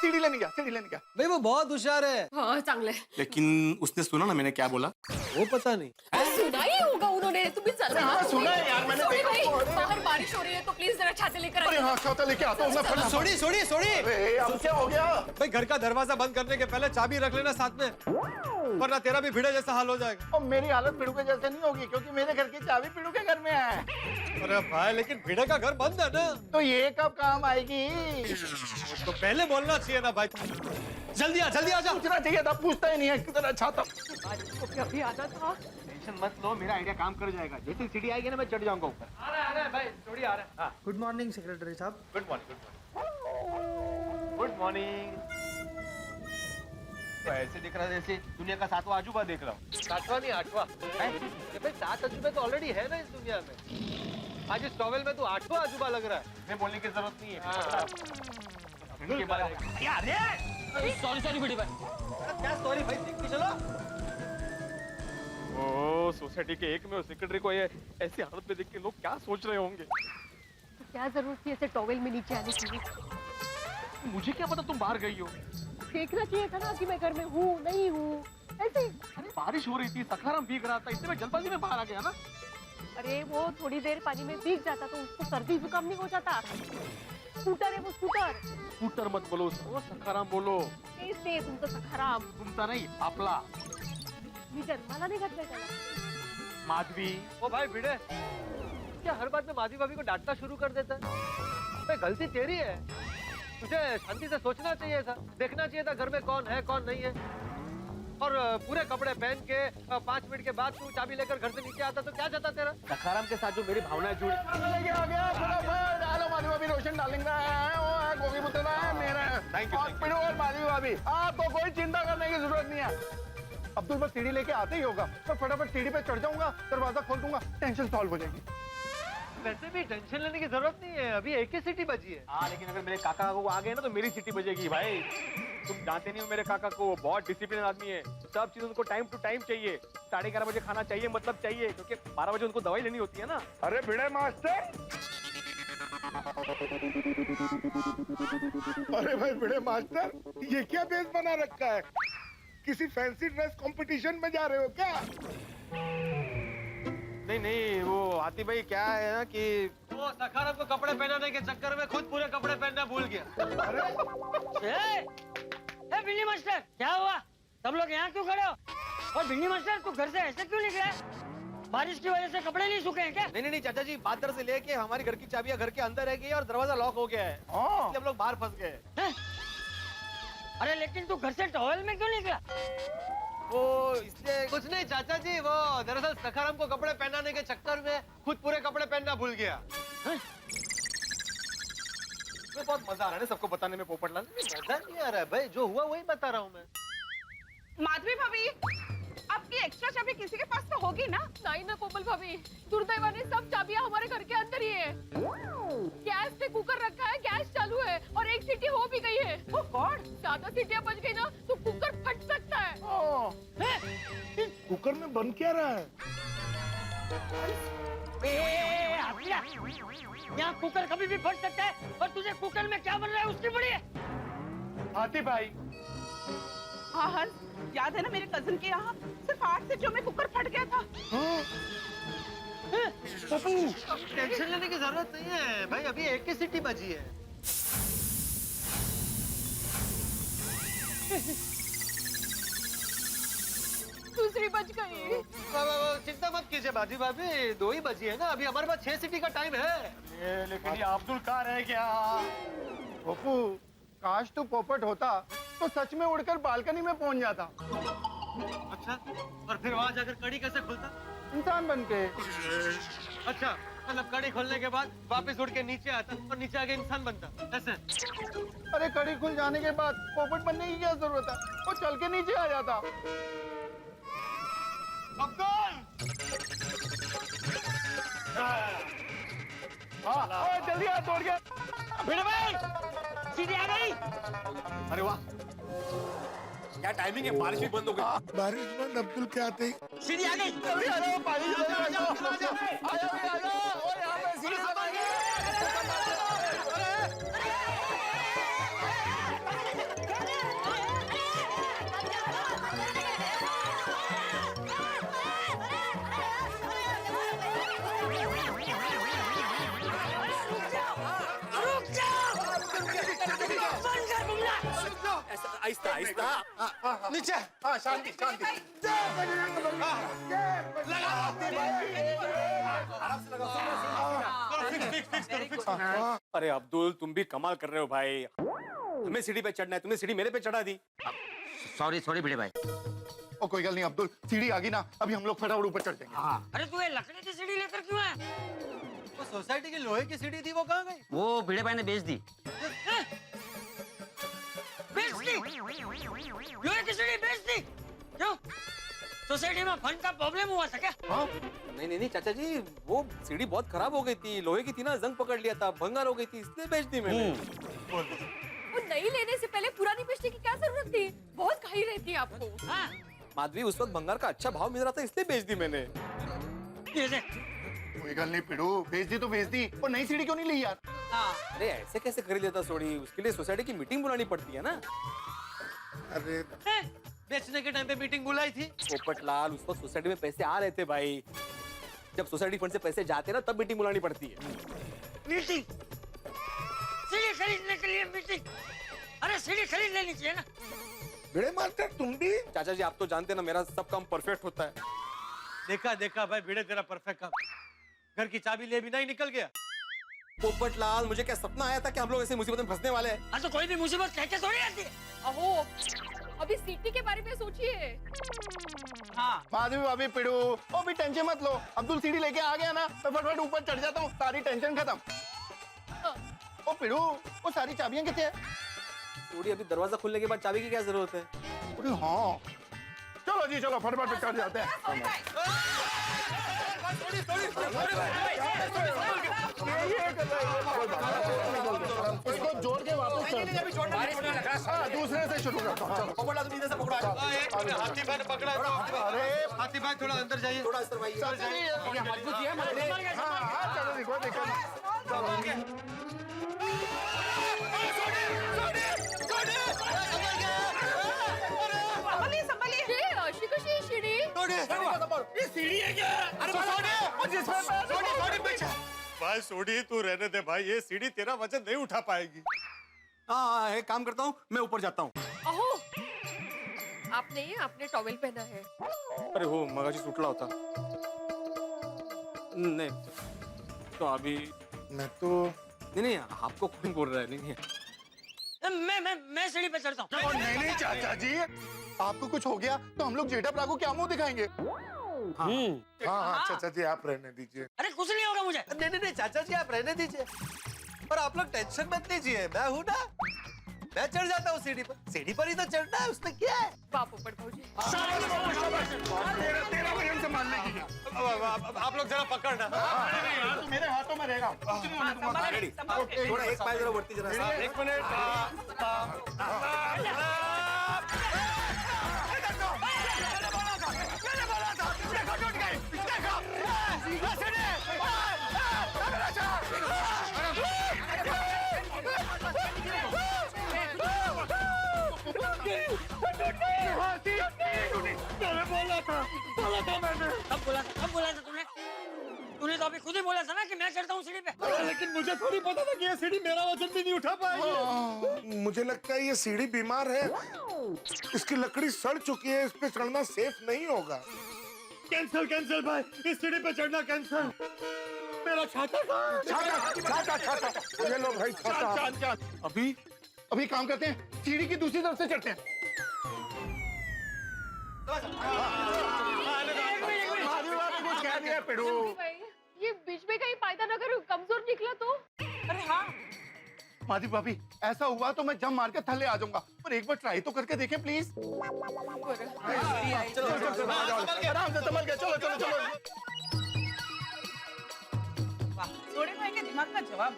[SPEAKER 9] सीढ़ी लेने क्या?
[SPEAKER 6] भाई वो बहुत होशियार है।
[SPEAKER 4] हाँ चांगले।
[SPEAKER 5] लेकिन उसने सुना ना मैंने क्या बोला?
[SPEAKER 6] वो पता नहीं।
[SPEAKER 4] सुना ही होगा उन्होंने। तुम्हें
[SPEAKER 9] हाँ, सुना है यार मैंने।
[SPEAKER 4] सोनी भाई बाहर बारिश हो रही है तो प्लीज जरा छाते लेकर
[SPEAKER 9] अरे हाँ छाता लेके आता हूँ मैं।
[SPEAKER 6] सोड़ी
[SPEAKER 9] अरे अब क्या हो गया?
[SPEAKER 6] भाई घर का दरवाजा बंद करने के पहले चाबी रख लेना साथ में, वरना तेरा भी भिड़े जैसा हाल हो जाएगा।
[SPEAKER 9] और मेरी हालत पिड़ू के जैसे नहीं होगी क्योंकि मेरे घर की चाबी पिड़ू के घर में है।
[SPEAKER 6] अरे भाई लेकिन भिड़े का घर बंद है ना,
[SPEAKER 9] तो ये कब काम आएगी?
[SPEAKER 6] तो पहले बोलना चाहिए ना भाई। जल्दी आ जा।
[SPEAKER 9] पूछना चाहिए था, पूछता ही नहीं है। कितना अच्छा था।
[SPEAKER 2] टेंशन मत लो, मेरा आइडिया काम कर जाएगा। जैसे सीढ़ी आएगी ना मैं चढ़ जाऊंगा ऊपर।
[SPEAKER 6] आ रहा है भाई, थोड़ी आ रहा है।
[SPEAKER 10] गुड मॉर्निंग सेक्रेटरी साहब।
[SPEAKER 6] Good morning.
[SPEAKER 2] तो ऐसे दिख रहा है जैसे दुनिया का 7वां अजूबा देख रहा हूँ।
[SPEAKER 6] 7वां नहीं 8वां है भाई। 7 अजूबे तो ऑलरेडी है ना इस दुनिया में। आज इस टॉवेल में तो 8वां अजूबा लग रहा है।
[SPEAKER 2] मैं बोलने की जरूरत नहीं है।
[SPEAKER 8] सॉरी भिड़े भाई।
[SPEAKER 6] क्या सॉरी भाई, देख के चलो।
[SPEAKER 11] ओ सोसाइटी के एक में सेक्रेटरी को ये ऐसी हालत में देख के लोग क्या सोच रहे होंगे।
[SPEAKER 4] तो क्या जरूरत थी ऐसे टॉवेल में नीचे आने की?
[SPEAKER 11] मुझे क्या पता तुम बाहर गई हो।
[SPEAKER 4] देखना चाहिए था ना कि मैं घर में हूँ नहीं हूँ। ऐसे
[SPEAKER 11] अरे बारिश हो रही थी, सखाराम भीग रहा था, इसलिए मैं जल्दबाजी में बाहर आ गया ना।
[SPEAKER 4] अरे वो थोड़ी देर पानी में भीग जाता तो उसको सर्दी जुकाम नहीं हो जाता। स्कूटर है वो,
[SPEAKER 11] स्कूटर मत बोलो उसको, सखाराम बोलो।
[SPEAKER 4] ते तुमचं सखाराम
[SPEAKER 11] तुमचा नहीं आपला।
[SPEAKER 4] मी जन्माला नाही घातलंय त्याला।
[SPEAKER 11] माधवी
[SPEAKER 6] ओ भाई भिड़े, क्या हर बात में माधवी भाभी को डांटना शुरू कर देता है? भाई गलती तेरी है, तुझे शांति से सोचना चाहिए था, देखना चाहिए था घर में कौन है कौन नहीं है। और पूरे कपड़े पहन के 5 मिनट के बाद तू चाबी लेकर घर से नीचे आता तो क्या जाता तेरा?
[SPEAKER 11] सखाराम के साथ जो मेरी भावनाएं जुड़ी।
[SPEAKER 9] लेके आ गया फटाफट डालो माधवी भाभी रोशन डालेंगे वो है गोभी मुतला है मेरा
[SPEAKER 11] Thank you,
[SPEAKER 9] और पिड़ू और माधवी भाभी आपको कोई चिंता करने की जरूरत नहीं है। अब्दुल बस सीढ़ी लेके आते ही होगा, मैं फटाफट सीढ़ी पे चढ़ जाऊंगा, दरवाजा खोल दूंगा, टेंशन सॉल्व हो जाएगी।
[SPEAKER 6] वैसे भी टेंशन लेने की जरूरत नहीं है, अभी एक ही सीटी बची है।
[SPEAKER 11] हाँ लेकिन अगर मेरे काका को आ गए ना तो मेरी सिटी बजेगी भाई। तुम जानते नहीं हो मेरे काका को, वो बहुत डिसिप्लिन आदमी है। सब चीज उनको टाइम टू टाइम चाहिए। 11:30 बजे खाना चाहिए मतलब चाहिए, क्योंकि 12 बजे उनको दवाई लेनी होती है ना।
[SPEAKER 9] अरे भिड़े मास्टर, अरे भाई भिड़े मास्टर, ये क्या बेस बना रखा है? किसी फैंसी ड्रेस कंपटीशन में जा रहे हो क्या?
[SPEAKER 11] नहीं नहीं, वो आती भाई क्या है ना कि
[SPEAKER 6] वो सखाराम को कपड़े पहनाने के चक्कर में खुद पूरे कपड़े पहनना भूल गया।
[SPEAKER 1] भिंडी मास्टर क्या हुआ? सब लोग यहाँ क्यों खड़े हो? और भिंडी मास्टर तू घर से ऐसे क्यों निकला है? बारिश की वजह से कपड़े नहीं सूखे हैं क्या?
[SPEAKER 11] नहीं चाचा जी, बात दरअसल ये है कि हमारी घर की चाबियां घर के अंदर रह गई और दरवाजा लॉक हो गया है, इसलिए हम लोग बाहर फंस गए।
[SPEAKER 1] अरे लेकिन तू घर से टॉवल में क्यों निकला?
[SPEAKER 11] वो इसलिए
[SPEAKER 6] कुछ नहीं चाचा जी, वो दरअसल सखाराम को कपड़े पहनाने के चक्कर में खुद पूरे कपड़े पहनना भूल गया।
[SPEAKER 11] मैं बहुत मजा आ रहा है सबको बताने में पोपटलाल।
[SPEAKER 6] मजा नहीं आ रहा है भाई, जो हुआ वही बता रहा हूँ मैं।
[SPEAKER 10] माधवी भाभी, आपकी एक्स्ट्रा चाबी किसी के पास तो होगी ना?
[SPEAKER 4] नहीं ना कोमल भाभी, दुर्दैवाने सब चाबियां हमारे घर के अंदर ही है। गैस पे कुकर रखा है, गैस चालू है और एक सीटी हो भी गई है।
[SPEAKER 10] ओ गॉड,
[SPEAKER 4] ज्यादा सीटियां बज गई ना तो कुकर फट सकता है।
[SPEAKER 9] कुकर में बन क्या रहा है?
[SPEAKER 1] यहाँ कुकर कभी भी फट सकता है और तुझे कुकर में क्या बन रहा है उसकी बड़ी है।
[SPEAKER 9] आती भाई,
[SPEAKER 10] हाँ हर्ष, याद है ना मेरे कजन के यहाँ सिर्फ 8 सीटियों में कुकर फट गया था।
[SPEAKER 6] टेंशन लेने की जरूरत नहीं है भाई, अभी एक ही सीटी बची है।
[SPEAKER 4] दूसरी बज गई।
[SPEAKER 6] चिंता मत कीजिए बाजी भाभी, 2 ही बची है ना, अभी हमारे पास 6 सीटी का टाइम है।
[SPEAKER 11] लेकिन ये अब्दुल कहाँ रह गया?
[SPEAKER 9] पप्पू, काश तू पोपट होता तो सच में उड़कर बालकनी में पहुंच जाता।
[SPEAKER 6] अच्छा, और फिर वहाँ जाकर कड़ी कैसे खुलता?
[SPEAKER 9] इंसान बन के।
[SPEAKER 6] अच्छा, मतलब कड़ी खोलने के बाद वापस उड़ के नीचे आता और नीचे आके इंसान बनता, ऐसे?
[SPEAKER 9] अरे कड़ी खुल जाने के बाद पोपट बनने की क्या जरूरत है? वो चल के नीचे आ जाता।
[SPEAKER 6] अब्दुल!
[SPEAKER 9] हाँ, जल्दी आ, दौड़ गया।
[SPEAKER 1] भिड़े भाई, सीढ़ी आ गई।
[SPEAKER 11] अरे वाह, क्या टाइमिंग है, बारिश भी बंद हो गई।
[SPEAKER 9] बारिश बंद, अब्दुल के आते ही
[SPEAKER 1] सीढ़ी आ गई।
[SPEAKER 9] जल्दी आ जाओ, पानी आ जाओ, और यहाँ पे सीढ़ी से बन गई।
[SPEAKER 11] आहिस्ता आहिस्ता
[SPEAKER 9] नीचे, हाँ शांति शांति।
[SPEAKER 11] अरे अब्दुल, तुम भी कमाल कर रहे हो भाई। तुम्हें सीढ़ी पे चढ़ना है, तुमने सीढ़ी मेरे पे चढ़ा दी।
[SPEAKER 8] सॉरी भिड़े भाई।
[SPEAKER 9] ओ कोई गल नहीं अब्दुल, सीढ़ी आ गई ना, अभी हम लोग फटाफट ऊपर चढ़ जाएंगे।
[SPEAKER 1] अरे तू ये लकड़ी की सीढ़ी लेकर क्यों है?
[SPEAKER 6] वो सोसाइटी की लोहे की सीढ़ी थी, वो कहाँ गई?
[SPEAKER 8] वो भिड़े भाई ने बेच दी।
[SPEAKER 1] बेच दी? लोहे की सीढ़ी बेच दी? क्यों? सोसाइटी में फंड का प्रॉब्लम हुआ था क्या?
[SPEAKER 11] नहीं चाचा जी, वो सीढ़ी बहुत खराब हो गई थी, लोहे की थी ना, जंग पकड़ लिया था, भंगार हो गई थी, इसलिए बेच दी मैंने।
[SPEAKER 4] वो नई लेने से पहले पुरानी बेचने की क्या जरूरत थी? बहुत खाई रहती है आपको।
[SPEAKER 1] हाँ,
[SPEAKER 11] माधवी, उस वक्त भंगार का अच्छा भाव मिल रहा था, इसलिए बेच दी मैंने।
[SPEAKER 1] ये देख।
[SPEAKER 9] कोई गल नहीं पिड़ू, बेच दी तो बेच दी, और नई सीढ़ी क्यों नहीं ली यार?
[SPEAKER 11] अरे ऐसे कैसे खरीद लेता सोड़ी, उसके लिए सोसाइटी की मीटिंग बुलानी पड़ती है ना।
[SPEAKER 9] अरे
[SPEAKER 6] बेचने के टाइम पे मीटिंग बुलाई थी।
[SPEAKER 11] पोपटलाल, उस वक्त सोसाइटी में पैसे आ रहे थे भाई। जब सोसाइटी फंड से पैसे जाते ना, तब मीटिंग बुलानी पड़ती है।
[SPEAKER 1] मीटिंग? सीढ़ी खरीदने के लिए मीटिंग? अरे सीढ़ी खरीद लेनी चाहिए ना।
[SPEAKER 9] भिड़े मास्टर, तुम भी?
[SPEAKER 11] चाचा जी, आप तो जानते ना, मेरा सब काम परफेक्ट होता है।
[SPEAKER 6] देखा देखा भाई भिड़े, तेरा परफेक्ट काम। घर की चाबी लिए बिना ही निकल गया।
[SPEAKER 5] पोपटलाल, मुझे क्या सपना आया था कि हम लोग ऐसे मुसीबत में फंसने वाले हैं?
[SPEAKER 1] हाँ तो कोई भी मुसीबत कह के थोड़ी आती है।
[SPEAKER 4] अहो, अभी सीटी के बारे में सोचिए।
[SPEAKER 1] हाँ
[SPEAKER 9] माधवी भाभी पिड़ू, ओ भी टेंशन मत लो, अब्दुल सीढ़ी लेके आ गया ना, मैं फटाफट ऊपर चढ़ जाता हूँ, सारी टेंशन खत्म। ओ पिड़ू, वो सारी चाबियां कितने हैं?
[SPEAKER 5] थोड़ी अभी दरवाजा खुलने के बाद चाबी की क्या जरूरत है?
[SPEAKER 9] अरे हाँ, चलो जी चलो फटाफट चढ़ जाते हैं। इसको जोड़ के वापस दूसरे से शुरू करता हूँ। चलो
[SPEAKER 5] पोपटलाल, तुम इधर से पकड़ो।
[SPEAKER 6] हाथी भाई ने पकड़ा है तो
[SPEAKER 9] अरे
[SPEAKER 6] हाथी भाई थोड़ा अंदर जाइए।
[SPEAKER 5] थोड़ा इस तरफ आइए।
[SPEAKER 9] हाँ चलो देखो देखो
[SPEAKER 10] संभलिए संभलिए।
[SPEAKER 4] अशी कशी आहे शिडी?
[SPEAKER 9] ये सीढ़ी है क्या? अरे
[SPEAKER 6] भाई सोडी तू रहने दे भाई, ये सीढ़ी तेरा वजन नहीं उठा पाएगी।
[SPEAKER 5] हाँ, एक काम करता हूँ, मैं ऊपर जाता हूँ।
[SPEAKER 4] अहो, आपने टॉवेल पहना है।
[SPEAKER 5] अरे वो मगाशी सुटला होता। नहीं तो अभी
[SPEAKER 9] मैं तो
[SPEAKER 5] नहीं, आपको कौन बोल रहा है? नहीं
[SPEAKER 1] मैं सीढ़ी पे चढ़ता हूँ।
[SPEAKER 9] नहीं नहीं चाचा जी, आपको कुछ हो गया तो हम लोग जेठा को क्या मुंह दिखाएंगे? हाँ चाचा जी आप रहने दीजिए।
[SPEAKER 1] अरे कुछ नहीं होगा मुझे।
[SPEAKER 6] नहीं नहीं नहीं चाचा जी आप रहने दीजिए, पर आप लोग टेंशन मत लीजिए, मैं हूं ना, मैं चढ़ जाता हूँ सीढ़ी पर। सीढ़ी पर ही तो चढ़ना है, उसमें क्या है?
[SPEAKER 4] बापू पर भाऊजी।
[SPEAKER 9] तेरा वजन संभाल लेगी।
[SPEAKER 6] आप लोग जरा पकड़ना।
[SPEAKER 9] तो मेरे हाथों में रहेगा। कुछ नहीं होने दूंगा।
[SPEAKER 5] रेडी? थोड़ा एक पाय जरा बढ़ती जरा।
[SPEAKER 6] एक मिनट।
[SPEAKER 1] कब बोला था तूने तो अभी खुद ही बोला था ना कि मैं चढ़ता हूँ सीढ़ी पे।
[SPEAKER 6] लेकिन मुझे थोड़ी पता था कि ये सीढ़ी मेरा वजन भी नहीं उठा पाएगी।
[SPEAKER 12] मुझे लगता है ये सीढ़ी बीमार है, इसकी लकड़ी सड़ चुकी है, इस पे चढ़ना सेफ नहीं होगा।
[SPEAKER 6] कैंसिल भाई, इस सीढ़ी पे चढ़ना कैंसिल। मेरा छाता
[SPEAKER 12] छाता ये लो भाई छाता।
[SPEAKER 9] अभी काम करते हैं, सीढ़ी की दूसरी तरफ से चढ़ते हैं। कुछ कह दिया पिड़ू।
[SPEAKER 4] ये बीच में कहीं पायदान अगर कमजोर निकला तो?
[SPEAKER 10] अरे हाँ,
[SPEAKER 9] माधवी भाभी ऐसा हुआ तो मैं जम मार के थल्ले आ जाऊंगा, पर एक बार ट्राई तो करके देखें प्लीज। आराम से संभल के चलो चलो चलो।
[SPEAKER 10] सोडे भाई के दिमाग का जवाब।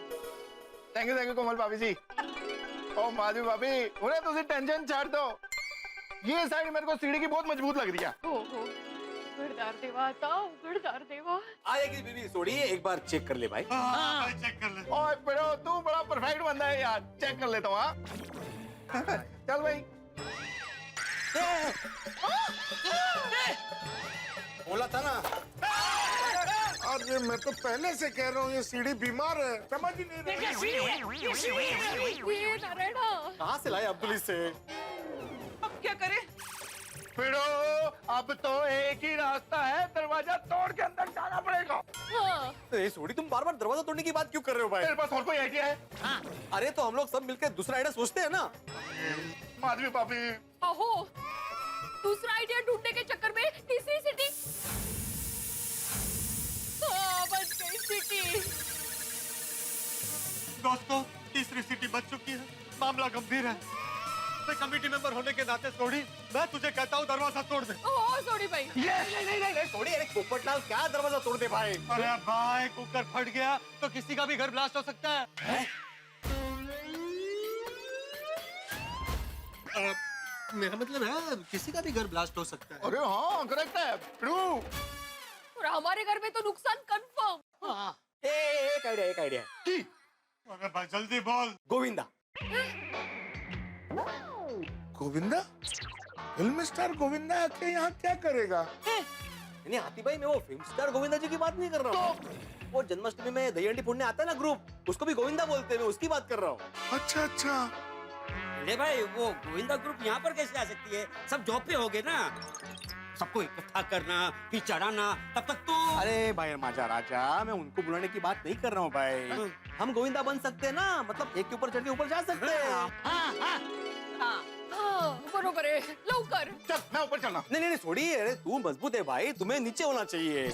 [SPEAKER 9] थैंक यू कोमल भाभी जी। ओ माधवी भाभी उन्हें तुझे टेंशन छाड़ दो, ये साइड मेरे को सीढ़ी की बहुत मजबूत लग रही है।
[SPEAKER 4] ओहो, उघडदार देवा आता, उघडदार देवा।
[SPEAKER 5] आएगी बीबी सोडी, एक बार चेक कर ले भाई।
[SPEAKER 6] चेक कर ले।
[SPEAKER 9] ओए पिड़ो तू बड़ा परफेक्ट बंदा है यार, चेक कर लेता हूँ। हाँ चल भाई।
[SPEAKER 5] बोला था ना।
[SPEAKER 12] अरे मैं तो पहले से कह रहा हूँ ये सीढ़ी बीमार है, समझ ही नहीं रही।
[SPEAKER 4] ये नारायणा।
[SPEAKER 5] कहाँ से लाए अब्दुल से?
[SPEAKER 10] अब क्या करें?
[SPEAKER 9] पिड़ो अब तो एक ही रास्ता है, दरवाजा तोड़ के अंदर जाना पड़ेगा।
[SPEAKER 4] हाँ।
[SPEAKER 5] ए सोडी, तुम बार बार दरवाजा तोड़ने की बात क्यों कर रहे हो भाई?
[SPEAKER 9] तेरे पास और कोई आइडिया है?
[SPEAKER 5] अरे तो हम लोग सब मिलकर दूसरा आइडिया सोचते हैं ना।
[SPEAKER 9] माधवी भाभी
[SPEAKER 4] अहो, दूसरा आइडिया ढूंढने के चक्कर में तीसरी सिटी। हाँ, बच गई सिटी।
[SPEAKER 6] दोस्तों, तीसरी सिटी बच चुकी है, मामला गंभीर है। मैं कमेटी मेंबर होने के नाते सोडी, मैं तुझे कहता हूँ दरवाजा तोड़ दे।
[SPEAKER 4] ओह सोडी भाई।
[SPEAKER 5] नहीं सोडी, अरे पोपटलाल क्या दरवाजा तोड़ दे भाई?
[SPEAKER 6] अरे भाई कुकर फट गया तो किसी का भी घर ब्लास्ट हो सकता है। मेरा मतलब है किसी का भी घर ब्लास्ट हो सकता है।
[SPEAKER 9] अरे हाँ करेक्ट है पिड़ू।
[SPEAKER 4] और हमारे घर में तो नुकसान कंफर्म।
[SPEAKER 5] एक आइडिया।
[SPEAKER 6] अरे भाई जल्दी बोल।
[SPEAKER 5] गोविंदा।
[SPEAKER 12] गोविंदा? फिल्म स्टार गोविंदा आके यहाँ क्या करेगा?
[SPEAKER 5] नहीं हाथी भाई, मैं वो फिल्म स्टार गोविंदा जी की बात नहीं कर रहा हूँ। वो जन्माष्टमी में दही हंडी फोड़ने आता है ना ग्रुप, उसको भी गोविंदा बोलते हैं, मैं उसकी बात कर रहा हूँ।
[SPEAKER 12] अच्छा अच्छा।
[SPEAKER 8] अरे भाई वो गोविंदा ग्रुप यहाँ पर कैसे आ सकती है? सब जॉब पे हो गए ना।
[SPEAKER 5] सबको इकट्ठा करना फिर चढ़ाना, तब तक तो
[SPEAKER 11] अरे भाई माझा राजा, मैं उनको बुलाने की बात नहीं कर रहा हूँ भाई। हम गोविंदा बन सकते हैं ना, मतलब एक के ऊपर चढ़ के ऊपर जा सकते हैं।
[SPEAKER 4] बरोबर आहे, लवकर.
[SPEAKER 9] चल मैं ऊपर चलना।
[SPEAKER 11] नहीं नहीं छोड़ी, अरे तू मजबूत है भाई, तुम्हें नीचे होना चाहिए।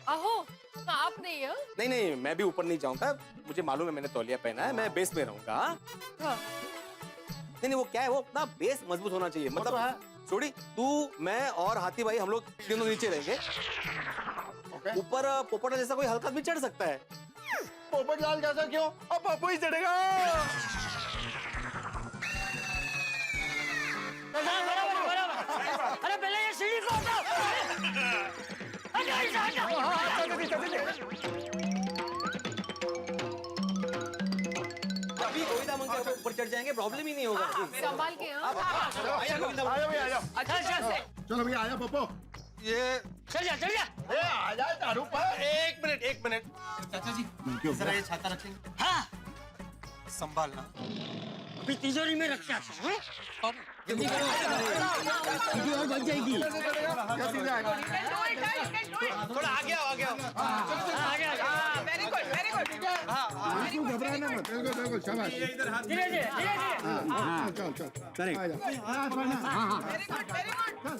[SPEAKER 4] अहो, आप नहीं है?
[SPEAKER 11] नहीं नहीं, मैं भी ऊपर नहीं जाऊंगा, मुझे मालूम है मैंने तौलिया पहना है, मैं बेस में रहूंगा। नहीं नहीं, वो क्या है, वो अपना बेस मजबूत होना चाहिए, मतलब छोड़ी तू, मैं और हाथी भाई हम लोग तीनों नीचे रहेंगे। ऊपर पोपट जैसा कोई हल्का आदमी चढ़ सकता है।
[SPEAKER 9] पोपट लाल जैसा क्यों? अब पप्पू ही चढ़ेगा।
[SPEAKER 1] बराबर बराबर। अरे पहले ये सीढ़ी को हटाओ।
[SPEAKER 11] अभी गोविंदा मंदिर के ऊपर चढ़ जाएंगे, प्रॉब्लम ही नहीं होगा।
[SPEAKER 4] संभाल के. हाँ.
[SPEAKER 11] आया गोविंदा
[SPEAKER 9] आ जाओ भैया, आ जाओ।
[SPEAKER 4] अच्छा अच्छा.
[SPEAKER 9] चलो भैया आया पप्पू।
[SPEAKER 11] ये
[SPEAKER 1] चल जा चल जा।
[SPEAKER 9] ए आ जा झाड़ू पर।
[SPEAKER 11] एक मिनट चाचा जी, जरा ये छाता रखेंगे,
[SPEAKER 1] हाँ
[SPEAKER 11] संभालना।
[SPEAKER 1] अभी तिजोरी में रख के आता हूँ।
[SPEAKER 11] जल्दी करो,
[SPEAKER 1] और बच जाएगी।
[SPEAKER 9] कैसे जाएगा?
[SPEAKER 11] थोड़ा आगे आओ, आगे आओ।
[SPEAKER 1] आगे आगे।
[SPEAKER 10] Very good very good.
[SPEAKER 9] तू घबराना मत, बिल्कुल बिल्कुल, शाबाश।
[SPEAKER 1] धीरे धीरे धीरे धीरे।
[SPEAKER 9] हाँ, चल चल चल आ जा।
[SPEAKER 10] Very good very good.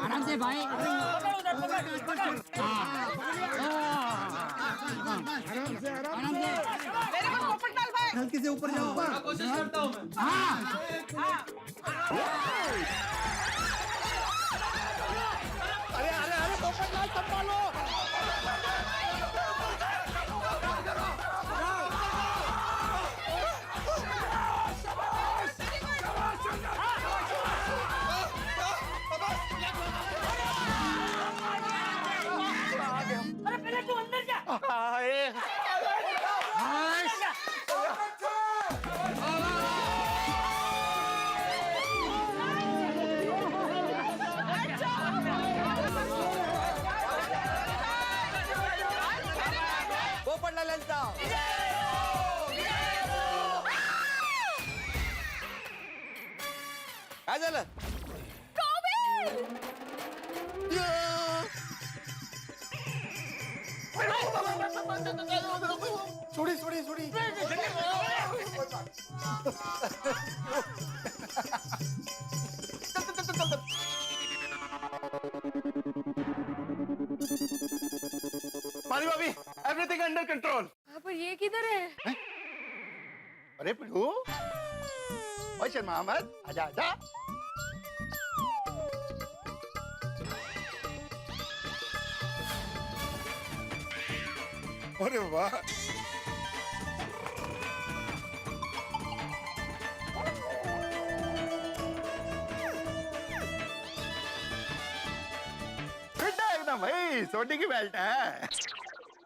[SPEAKER 1] आराम से भाई। पकड़ उधर पकड़ पकड़।
[SPEAKER 9] आराम से आराम से।
[SPEAKER 10] वेरी गुड पोपटलाल भाई.
[SPEAKER 9] हल्के से ऊपर जाओ।
[SPEAKER 11] कोशिश करता हूँ मैं।
[SPEAKER 9] अरे अरे अरे पोपटलाल संभालो।
[SPEAKER 1] अरे पहले तू अंदर जा।
[SPEAKER 11] पोपटलाल यांचा. काय झालं?
[SPEAKER 9] सोडी सोडी सोडी। मारी भाभी, एवरीथिंग अंडर कंट्रोल।
[SPEAKER 4] पर ये किधर है?
[SPEAKER 9] अरे पिड़ू, ओए शर्मा अहमद, आजा आजा। अरे वाह, फिट है एकदम भाई, सोटी की बेल्ट है।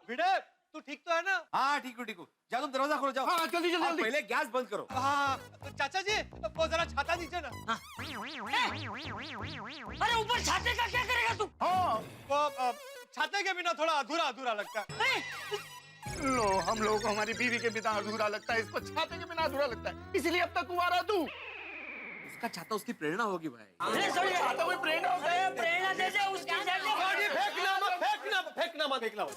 [SPEAKER 6] भिड़े, तू ठीक तो है ना?
[SPEAKER 11] हाँ ठीक हूँ। जाओ तुम दरवाजा खोलो, जाओ।
[SPEAKER 9] हाँ जल्दी जल्दी
[SPEAKER 11] और
[SPEAKER 9] जल्दी।
[SPEAKER 11] पहले गैस बंद करो।
[SPEAKER 6] हाँ, चाचा जी, वो जरा छाता दीजिए ना।
[SPEAKER 1] अरे ऊपर छाते का क्या करेगा तू?
[SPEAKER 9] हाँ
[SPEAKER 6] वो छाते के बिना थोड़ा अधूरा अधूरा लगता है।
[SPEAKER 9] लो, हम लोगों को हमारी बीवी के बिना अधूरा लगता है, इसको छाते के बिना अधूरा लगता है, इसीलिए अब तक कुंवारा तू।
[SPEAKER 11] उसका छाता उसकी प्रेरणा होगी भाई।
[SPEAKER 1] अरे सॉरी,
[SPEAKER 9] छाता कोई प्रेरणा हो गई।
[SPEAKER 1] प्रेरणा दे दे उसकी जगह।
[SPEAKER 6] फेंकना मत, फेंकना मत, फेंकना मत, फेंकना मत।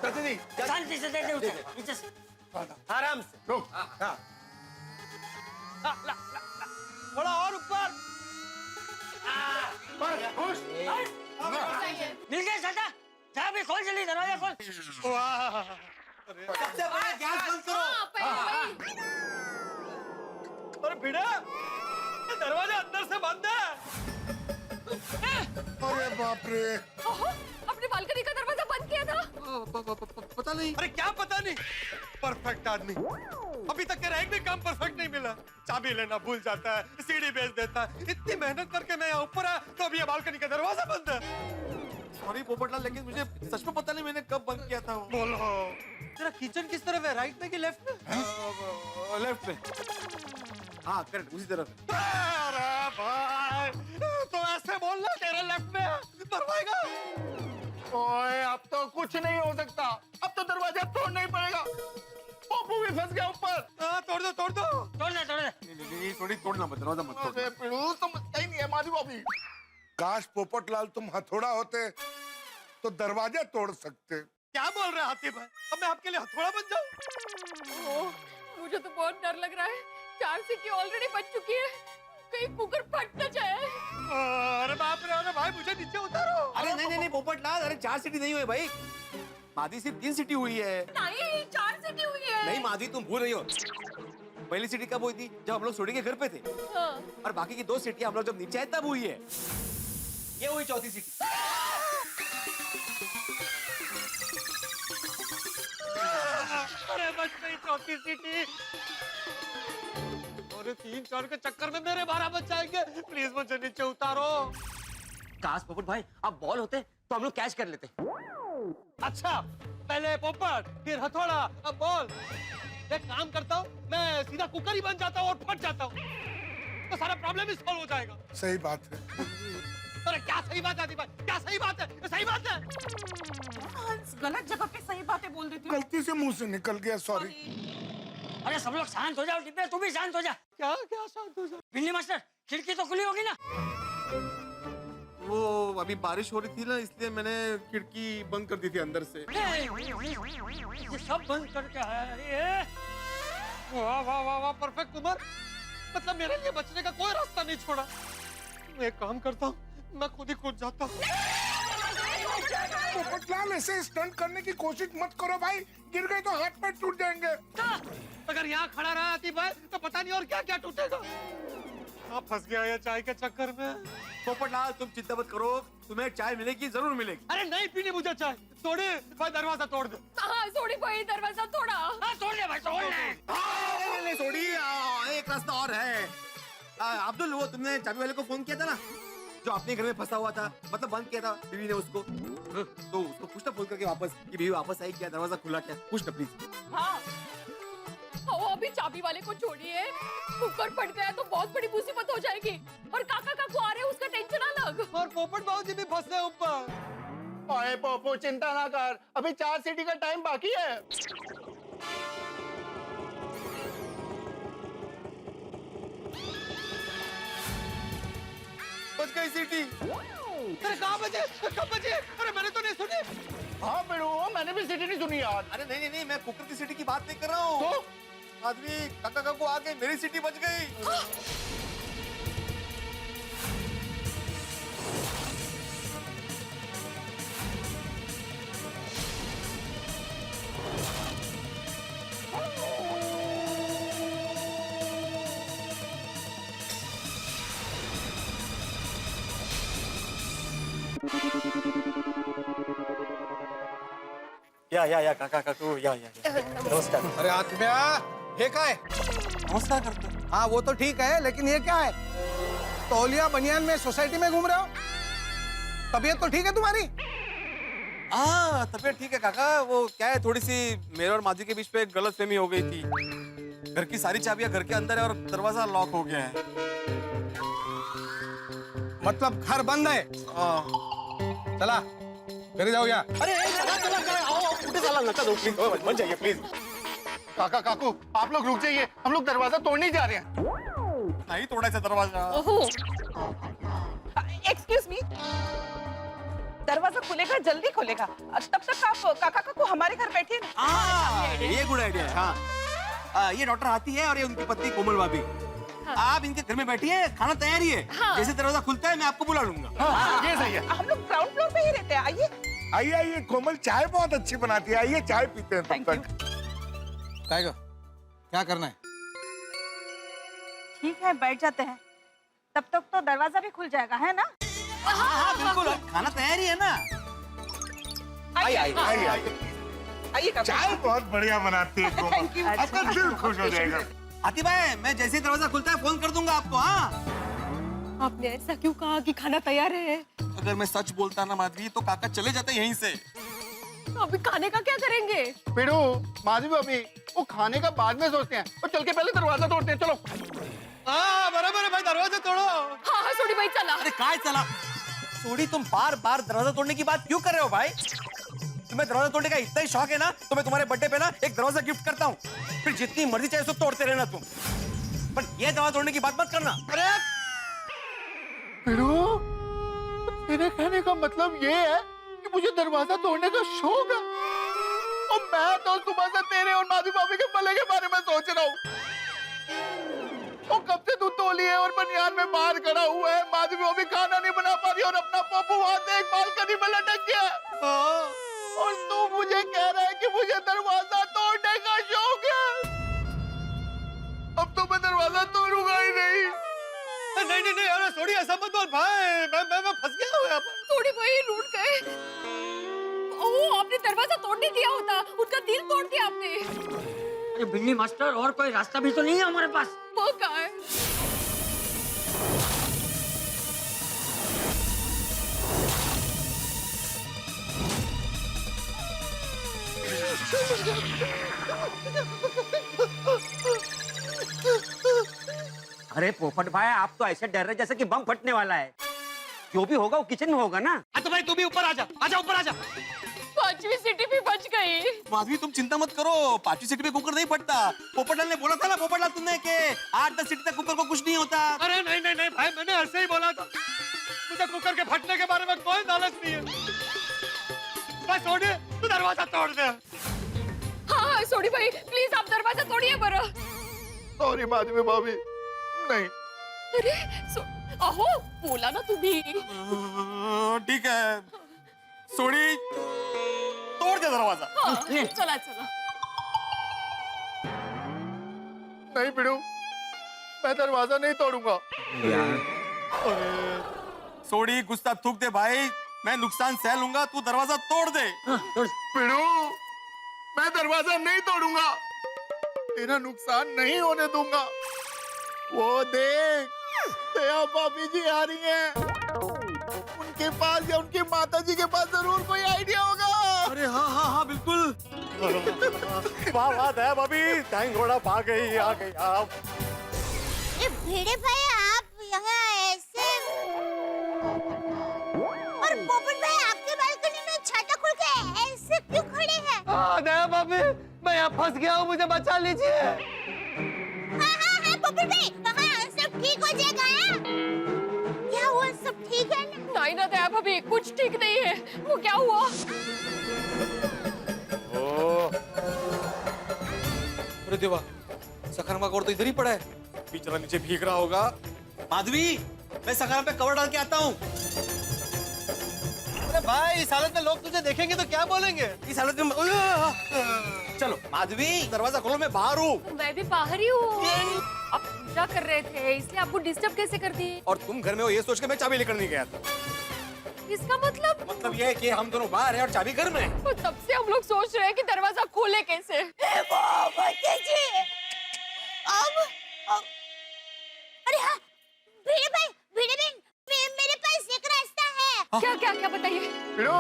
[SPEAKER 9] चाचा जी
[SPEAKER 1] शांति से दे दे उसे, नीचे से।
[SPEAKER 6] आराम से।
[SPEAKER 9] रुक।
[SPEAKER 6] हाँ। थोड़ा और ऊपर।
[SPEAKER 9] बस खुश।
[SPEAKER 1] मिल गया छाता? जा भी खोल, जल्दी दरवाजा खोल।
[SPEAKER 6] वाह,
[SPEAKER 11] सबसे पहले गैस बंद करो।
[SPEAKER 4] हाँ, पहले वही.
[SPEAKER 6] अरे भिड़ा, दरवाजा अंदर से बंद है।
[SPEAKER 12] अरे बाप रे,
[SPEAKER 4] ओहो, अपने बालकनी का दरवाजा बंद किया था.
[SPEAKER 11] पता नहीं।
[SPEAKER 6] अरे क्या पता नहीं, परफेक्ट आदमी। अभी तक तेरा एक भी काम परफेक्ट नहीं मिला। चाबी लेना भूल जाता है, सीढ़ी बेच देता है। इतनी मेहनत करके मैं यहाँ ऊपर आया तो अभी ये बालकनी का दरवाजा बंद है।
[SPEAKER 11] सॉरी पोपटलाल, लेकिन मुझे सच में पता नहीं मैंने कब बंद किया था वो।
[SPEAKER 6] बोलो, तेरा किचन किस तरफ है, राइट में कि लेफ्ट में?
[SPEAKER 11] लेफ्ट में। हाँ करेक्ट, उसी तरफ।
[SPEAKER 6] अरे भाई, तो ऐसे बोलना तेरे लेफ्ट में है, मरवाएगा।
[SPEAKER 9] ओए अब तो कुछ नहीं हो सकता, अब तो दरवाजा तोड़ना ही पड़ेगा। पप्पू भी फंस गया ऊपर।
[SPEAKER 6] हाँ, तोड़ दो, तोड़ दो।
[SPEAKER 1] तोड़ दे तोड़ दे।
[SPEAKER 11] नहीं
[SPEAKER 5] थोड़ी तोड़ना मत, दरवाजा मत तोड़ना।
[SPEAKER 9] अरे पिड़ू समझता ही नहीं है माधवी भाभी। काश पोपटलाल तुम हथौड़ा होते तो दरवाजा तोड़ सकते।
[SPEAKER 6] क्या बोल रहे हैं हाथी भाई? अब मैं आपके लिए हथौड़ा बन जाऊं?
[SPEAKER 4] ओह, मुझे तो बहुत डर लग रहा है। 4 सीटी ऑलरेडी बच चुकी है, कहीं कुकर फट न जाए।
[SPEAKER 6] अरे बाप रे, अरे भाई मुझे नीचे उतारो।
[SPEAKER 5] अरे नहीं नहीं नहीं पोपटलाल, अरे 4 सीटी नहीं हुई भाई, माधवी सिर्फ 3 सीटी हुई है।
[SPEAKER 4] नहीं, 4 सीटी हुई है।
[SPEAKER 5] नहीं माधवी तुम भूल रही हो, पहली सीटी कब हुई थी? जब हम लोग सोडी के घर पे थे।
[SPEAKER 4] हाँ।
[SPEAKER 5] और बाकी की 2 सीटी हम लोग जब नीचे आए तब हुई है। ये हुई चौथी सीटी।
[SPEAKER 6] अरे बच गई चौथी सीटी। और 3-4 के चक्कर में मेरे 12 बच जाएंगे। प्लीज मुझे नीचे उतारो।
[SPEAKER 8] काश पोपट भाई अब बॉल होते तो हम लोग कैच कर लेते।
[SPEAKER 6] अच्छा, पहले पोपट, फिर हथौड़ा, अब बॉल। एक काम करता हूँ, मैं सीधा कुकर ही बन जाता हूँ और फट जाता हूँ, तो सारा प्रॉब्लम ही सॉल्व हो जाएगा।
[SPEAKER 9] सही बात है।
[SPEAKER 6] अरे क्या सही बात है आदि भाई? क्या सही बात है? ये सही बात है।
[SPEAKER 10] हंस, गलत जगह पे सही बातें बोल देती हो।
[SPEAKER 9] गलती से मुंह से निकल गया, सॉरी।
[SPEAKER 1] अरे सब लोग शांत हो जाओ, टिप्पे तू भी शांत हो जा।
[SPEAKER 6] क्या क्या शांत हो जाओ?
[SPEAKER 1] बिल्ली मास्टर, खिड़की तो खुली होगी ना?
[SPEAKER 5] वो अभी बारिश हो रही थी ना, इसलिए मैंने खिड़की बंद कर दी थी अंदर से।
[SPEAKER 1] ये सब बंद करके है।
[SPEAKER 6] वाह वाह वाह वाह, परफेक्ट कुमार। मतलब मेरे लिए बचने का कोई रास्ता नहीं छोड़ा। मैं एक काम करता हूँ, मैं खुद ही कूद जाता हूँ।
[SPEAKER 9] पोपटलाल ऐसे स्टंट करने की कोशिश मत करो भाई, गिर गए तो हाथ पैर टूट जाएंगे।
[SPEAKER 6] अगर यहाँ खड़ा रहा आती भाई तो पता नहीं और क्या क्या टूटेगा। आप फंस गया ये चाय के चक्कर में।
[SPEAKER 5] पोपटलाल तुम चिंता मत करो, तुम्हें चाय मिलेगी, जरूर मिलेगी।
[SPEAKER 6] अरे नहीं पीनी मुझे चाय। तोड़े भाई, दरवाजा तोड़ दे।
[SPEAKER 4] हाँ, सोडी भाई दरवाजा तोड़ा।
[SPEAKER 1] हाँ तोड़ ले भाई, तोड़ ले।
[SPEAKER 5] नहीं सोडी, एक रास्ता और है। अब्दुल, वो तुमने चाबी वाले को फोन किया था ना, जो अपने घर में फंसा हुआ था, मतलब बंद किया था बीवी ने उसको, तो उसको पूछना फोन करके वापस कि बीवी वापस आई क्या, दरवाजा खुला क्या, पूछना प्लीज।
[SPEAKER 4] हाँ, वो अभी चाबी वाले को छोड़िए। कुकर फट गया तो बहुत बड़ी मुसीबत हो जाएगी। और काका काकू आ रहे हैं, उसका टेंशन अलग।
[SPEAKER 6] और पोपट बाबू जी भी फंस गए ऊपर।
[SPEAKER 9] ओए पोपो, चिंता ना कर, अभी 4 सीटी का टाइम बाकी है।
[SPEAKER 5] बच गई सीटी।
[SPEAKER 6] अरे कहाँ बजे? कब बजे? अरे मैंने तो नहीं सुनी।
[SPEAKER 9] हाँ पिड़ू, मैंने भी सीटी नहीं सुनी यार।
[SPEAKER 5] अरे नहीं नहीं नहीं, मैं कुकर की सीटी की बात नहीं कर रहा हूँ।
[SPEAKER 9] तो
[SPEAKER 5] आदमी काका काकू आ गए, मेरी सीटी बच गई। या काका काकू या नमस्कार।
[SPEAKER 6] अरे आत्म्या, हे काय?
[SPEAKER 5] नमस्कार करते।
[SPEAKER 7] हाँ वो तो ठीक है, लेकिन ये क्या है? तौलिया बनियान में सोसाइटी में घूम रहे हो? तबीयत तो ठीक है तुम्हारी?
[SPEAKER 5] हाँ तबीयत ठीक है काका, वो क्या है, थोड़ी सी मेरे और माधवी के बीच पे गलतफहमी हो गई थी। घर की सारी चाबियां घर के अंदर है और दरवाजा लॉक हो गया है।
[SPEAKER 7] मतलब घर बंद है? चला घर जाओ या।
[SPEAKER 5] अरे चला चला चला, आओ उठे, साला लगा दो प्लीज, बन जाइए प्लीज।
[SPEAKER 9] काका काकू, आप लोग रुक जाइए, हम लोग दरवाजा तोड़ने जा रहे हैं।
[SPEAKER 5] नहीं तोड़ा सा दरवाजा।
[SPEAKER 10] एक्सक्यूज मी, दरवाजा खुलेगा, जल्दी खुलेगा। तब तक आप काका काकू हमारे घर बैठिए ना।
[SPEAKER 5] ये गुड आइडिया है। हाँ, ये डॉक्टर आती है और ये उनकी पत्नी कोमल भाभी। आप इनके घर में बैठिए, खाना तैयार ही है। जैसे दरवाजा खुलता है मैं आपको बुला लूंगा।
[SPEAKER 9] हाँ, ये सही है।
[SPEAKER 10] हम लोग ग्राउंड फ्लोर पे ही रहते हैं, आइए।
[SPEAKER 9] आइए आइए, कोमल चाय बहुत अच्छी बनाती है, आइए चाय पीते हैं तब तक।
[SPEAKER 7] क्या करना है?
[SPEAKER 3] ठीक है, बैठ जाते हैं। तब तक तो दरवाजा भी खुल जाएगा, है ना?
[SPEAKER 5] हाँ बिल्कुल, खाना तैयार ही है ना।
[SPEAKER 10] आइए
[SPEAKER 9] आइए आइए,
[SPEAKER 10] आइए काका।
[SPEAKER 9] चाय बहुत बढ़िया बनाती है
[SPEAKER 10] Thank you.
[SPEAKER 9] कोमल, आपका दिल खुश हो जाएगा।
[SPEAKER 5] आती भाई, मैं जैसे ही दरवाजा खुलता है फोन कर दूंगा आपको। हाँ,
[SPEAKER 4] आपने ऐसा क्यों कहा कि खाना तैयार है?
[SPEAKER 5] अगर मैं सच बोलता ना माधवी, तो काका चले जाते यहीं से।
[SPEAKER 4] तो अभी खाने का क्या करेंगे?
[SPEAKER 9] पिड़ू, माधवी भाभी, वो खाने का बाद में सोचते हैं, और चल के पहले दरवाजा तोड़ते हैं, चलो।
[SPEAKER 6] हाँ बराबर है भाई, दरवाजा तोड़ो।
[SPEAKER 4] हाँ हाँ सोडी भाई चला।
[SPEAKER 5] अरे काय चला सोडी, तुम बार बार दरवाजा तोड़ने की बात क्यों कर रहे हो भाई? तुम्हें दरवाजा तोड़ने का इतना ही शौक है ना, तो मैं तुम्हारे बर्थडे पे ना एक दरवाजा गिफ्ट करता हूँ, फिर जितनी मर्जी चाहे उसको तोड़ते रहना तुम। पर ये दरवाजा तोड़ने की बात मत करना।
[SPEAKER 6] अरे
[SPEAKER 9] बिड़ू, तेरे कहने का मतलब ये है कि मुझे दरवाजा तोड़ने का शौक है? और मैं तो सुबह से तेरे और माधवी भाभी के भले के बारे में सोच रहा हूँ। और कब से तू तौलिए और बनियान में बाहर खड़ा हुआ है, माधवी भाभी खाना नहीं बना पा रही और अपना पप्पू वहां देख बालकनी में लटक गया है। और तू मुझे कह रहा है कि मुझे दरवाजा तोड़ने का शौक है। अब तो मैं दरवाजा तोड़ूंगा ही नहीं।
[SPEAKER 6] नहीं, अरे सोनी ऐसा मत बोल भाई, मैं फंस गया हूँ यहाँ पर।
[SPEAKER 4] थोड़ी भाई लूट गए। ओह, आपने दरवाजा तोड़ने दिया होता, उनका दिल तोड़ दिया आपने।
[SPEAKER 1] अरे भिंडी मास्टर, और कोई रास्ता भी तो नहीं है हमारे पास।
[SPEAKER 4] वो कहाँ है?
[SPEAKER 8] अरे पोपट भाई, आप तो ऐसे डर रहे जैसे कि बम फटने वाला है। जो भी होगा वो किचन में होगा ना।
[SPEAKER 5] तो भाई तू भी ऊपर आजा, ऊपर आजा।
[SPEAKER 4] 5वीं सीटी भी बच गई।
[SPEAKER 5] माधवी तुम चिंता मत करो, 5वीं सीटी पे कुकर नहीं फटता। पोपटलाल ने बोला था ना, पोपटलाल तुमने कि 8-10 सीटी तक कुकर को कुछ नहीं होता।
[SPEAKER 6] अरे नहीं भाई, मैंने ऐसे ही बोला था। मुझे कुकर के फटने के बारे में कोई नॉलेज नहीं है। बस सोनी, तू दरवाजा तोड़ दे।
[SPEAKER 4] हाँ सोनी भाई, प्लीज आप दरवाजा तोड़िए बरा।
[SPEAKER 9] सॉरी माधवी भाभी, नहीं।
[SPEAKER 4] अरे आहो, बोला ना तू भी।
[SPEAKER 5] ठीक है सोनी, तोड़ दे दरवाजा।
[SPEAKER 4] हाँ, चला।
[SPEAKER 9] नहीं बिड़ू, मैं दरवाजा नहीं तोड़ूंगा।
[SPEAKER 5] सोनी गुस्सा थूक दे भाई, मैं नुकसान सह लूंगा, तू दरवाजा तोड़ दे।
[SPEAKER 9] बिड़ू, मैं दरवाजा नहीं तोड़ूंगा, तेरा नुकसान नहीं होने दूंगा। वो देख, दया भाभी जी आ रही हैं। उनके पास या उनकी माताजी के पास जरूर कोई आइडिया होगा।
[SPEAKER 5] अरे हाँ बिल्कुल।
[SPEAKER 6] वाह दया भाभी, थैंक गॉड आप आ गई आप।
[SPEAKER 3] ये भिड़े भाई, आप यहाँ ऐसे, और पोपट भाई आपके बालकनी में छाता खुल के ऐसे क्यों खड़े हैं?
[SPEAKER 6] दया भाभी, मैं यहाँ फंस गया हूँ, मुझे बचा लीजिए।
[SPEAKER 3] हाँ, पोपट भाई, सब ठीक हो जाएगा। क्या हुआ, सब ठीक है ना?
[SPEAKER 4] नहीं ना दया भाभी, कुछ ठीक नहीं है। वो क्या हुआ?
[SPEAKER 5] अरे देवा, सखाराम का कवर तो इधर ही पड़ा है, बेचारा नीचे भीग रहा होगा। माधवी, मैं सखाराम पे कवर डाल के आता हूँ।
[SPEAKER 6] अरे भाई, इस हालत में लोग तुझे देखेंगे तो क्या बोलेंगे?
[SPEAKER 5] इस हालत में चलो माधवी, दरवाजा खोलो, मैं बाहर हूँ।
[SPEAKER 4] मैं भी बाहर ही हूँ। आप पूजा कर रहे थे, इसलिए आपको डिस्टर्ब कैसे कर दी?
[SPEAKER 5] और तुम घर में हो ये सोच के मैं चाबी लेकर नहीं गया था।
[SPEAKER 4] इसका मतलब
[SPEAKER 5] ये है कि हम दोनों बाहर हैं और चाबी घर में है।
[SPEAKER 4] तो तब से हम लोग सोच रहे हैं कि दरवाजा खोले कैसे।
[SPEAKER 3] अरे हाँ, भिड़े भाई, मेरे पास एक रास्ता है।
[SPEAKER 4] क्या बताइए?
[SPEAKER 9] बिड़ू,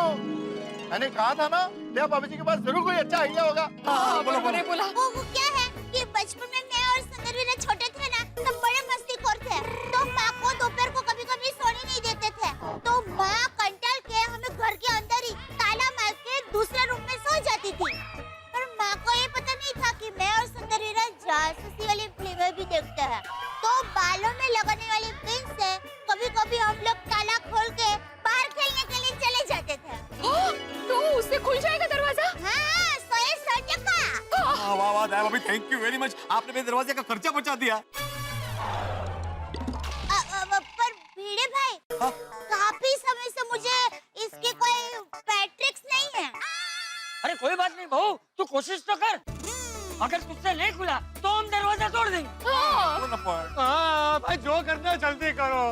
[SPEAKER 9] मैंने कहा था ना, दया भाभी जी के पास जरूर कोई अच्छा आइडिया होगा।
[SPEAKER 4] हाँ, बोला।
[SPEAKER 3] वो क्या है कि बचपन में मैं और सुंदरवीरा छोटे थे ना, तब बड़े मस्तीखोर थे। तो माँ को दोपहर को कभी-कभी सोने नहीं देते थे। तो माँ कंटाल के हमें घर के अंदर ही ताला मार के दूसरे रूम में सो जाती थी। पर माँ को ये पता नहीं था कि मैं और सुंदरवीरा जासूसी वाली फिल्में भी देखते हैं। तो बालों में लगाने वाली पिन से कभी-कभी हम लोग ताला खोल के बाहर खेलने के लिए चले जाते थे।
[SPEAKER 4] तो उससे खुल जाएगा दरवाजा?
[SPEAKER 3] हाँ, 100%
[SPEAKER 5] वाह दया भाभी, थैंक यू वेरी मच, आपने मेरे दरवाजे का खर्चा बचा दिया।
[SPEAKER 3] पर भिड़े भाई, काफी समय से मुझे इसके कोई पैट्रिक्स नहीं है।
[SPEAKER 1] अरे कोई बात नहीं बहू, तू कोशिश तो कर। अगर तुझसे नहीं खुला तो हम दरवाजा तोड़ देंगे।
[SPEAKER 6] हाँ भाई, जो करना है जल्दी करो।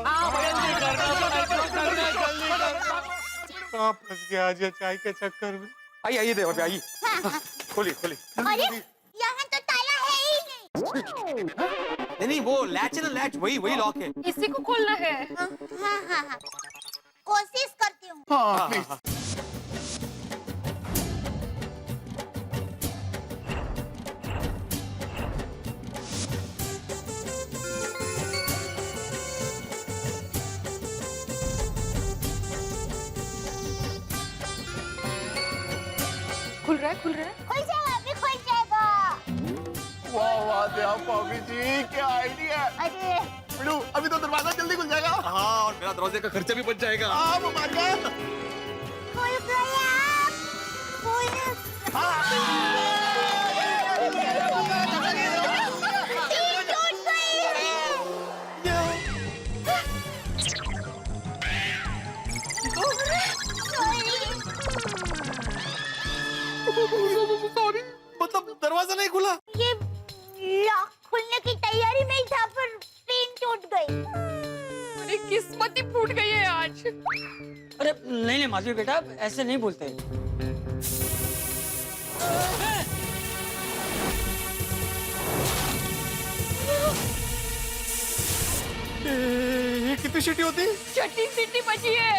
[SPEAKER 6] फंस गया आज ये चाय के चक्कर में।
[SPEAKER 5] आइए देवा भाभी, आइए। खोली।
[SPEAKER 3] अरे यहाँ तो ताला है ही नहीं।
[SPEAKER 5] नहीं, वो लैच है ना, लैच, वही लॉक है।
[SPEAKER 4] इसी को खोलना है।
[SPEAKER 3] हाँ, कोशिश करती हूँ।
[SPEAKER 9] हाँ,
[SPEAKER 4] खुल रहा है।
[SPEAKER 3] खुल जाएगा, अभी खुल जाएगा।
[SPEAKER 9] वाह क्या भाभी जी, क्या आइडिया।
[SPEAKER 3] अरे
[SPEAKER 9] पिड़ू, अभी तो दरवाजा जल्दी खुल जाएगा।
[SPEAKER 5] हाँ, और मेरा दरवाजे का खर्चा भी बच जाएगा।
[SPEAKER 9] हाँ, वो मान गया।
[SPEAKER 3] खुल गया,
[SPEAKER 5] सॉरी, मतलब दरवाजा नहीं खुला।
[SPEAKER 3] ये लॉक खुलने की तैयारी में ही था पर पिन टूट गई।
[SPEAKER 4] अरे किस्मत ही फूट गई है आज।
[SPEAKER 1] अरे नहीं नहीं माधवी बेटा, ऐसे नहीं बोलते।
[SPEAKER 5] ये कितनी सीटी होती?
[SPEAKER 4] छठी सीटी बची है।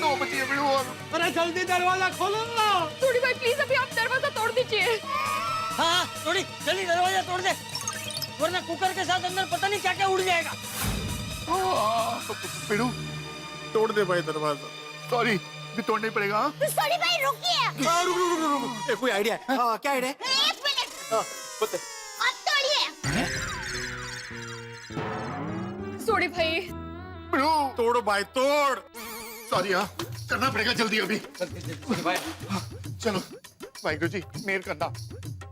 [SPEAKER 9] 9 बजी है पिड़ू। और
[SPEAKER 6] अरे जल्दी दरवाजा खोलो ना।
[SPEAKER 4] थोड़ी भाई प्लीज अभी आप दरवाजा तोड़ दीजिए।
[SPEAKER 1] हाँ थोड़ी जल्दी दरवाजा तोड़ दे, वरना कुकर के साथ अंदर पता नहीं क्या क्या उड़ जाएगा।
[SPEAKER 9] पिड़ू, तोड़ दे भाई दरवाजा। सॉरी, भी तोड़ना ही पड़ेगा।
[SPEAKER 3] सॉरी भाई, रुकिए।
[SPEAKER 5] हाँ, रुक रुक रुक रुक। कोई आइडिया है? हाँ, क्या आइडिया है?
[SPEAKER 3] 1 मिनट,
[SPEAKER 5] हाँ, बता।
[SPEAKER 3] अब तोड़िए।
[SPEAKER 4] सॉरी भाई।
[SPEAKER 9] पिड़ू, तोड़ भाई, तोड़। सॉरी, हाँ, करना पड़ेगा जल्दी अभी। चलो, वाहिगुरु जी, मेहर करना।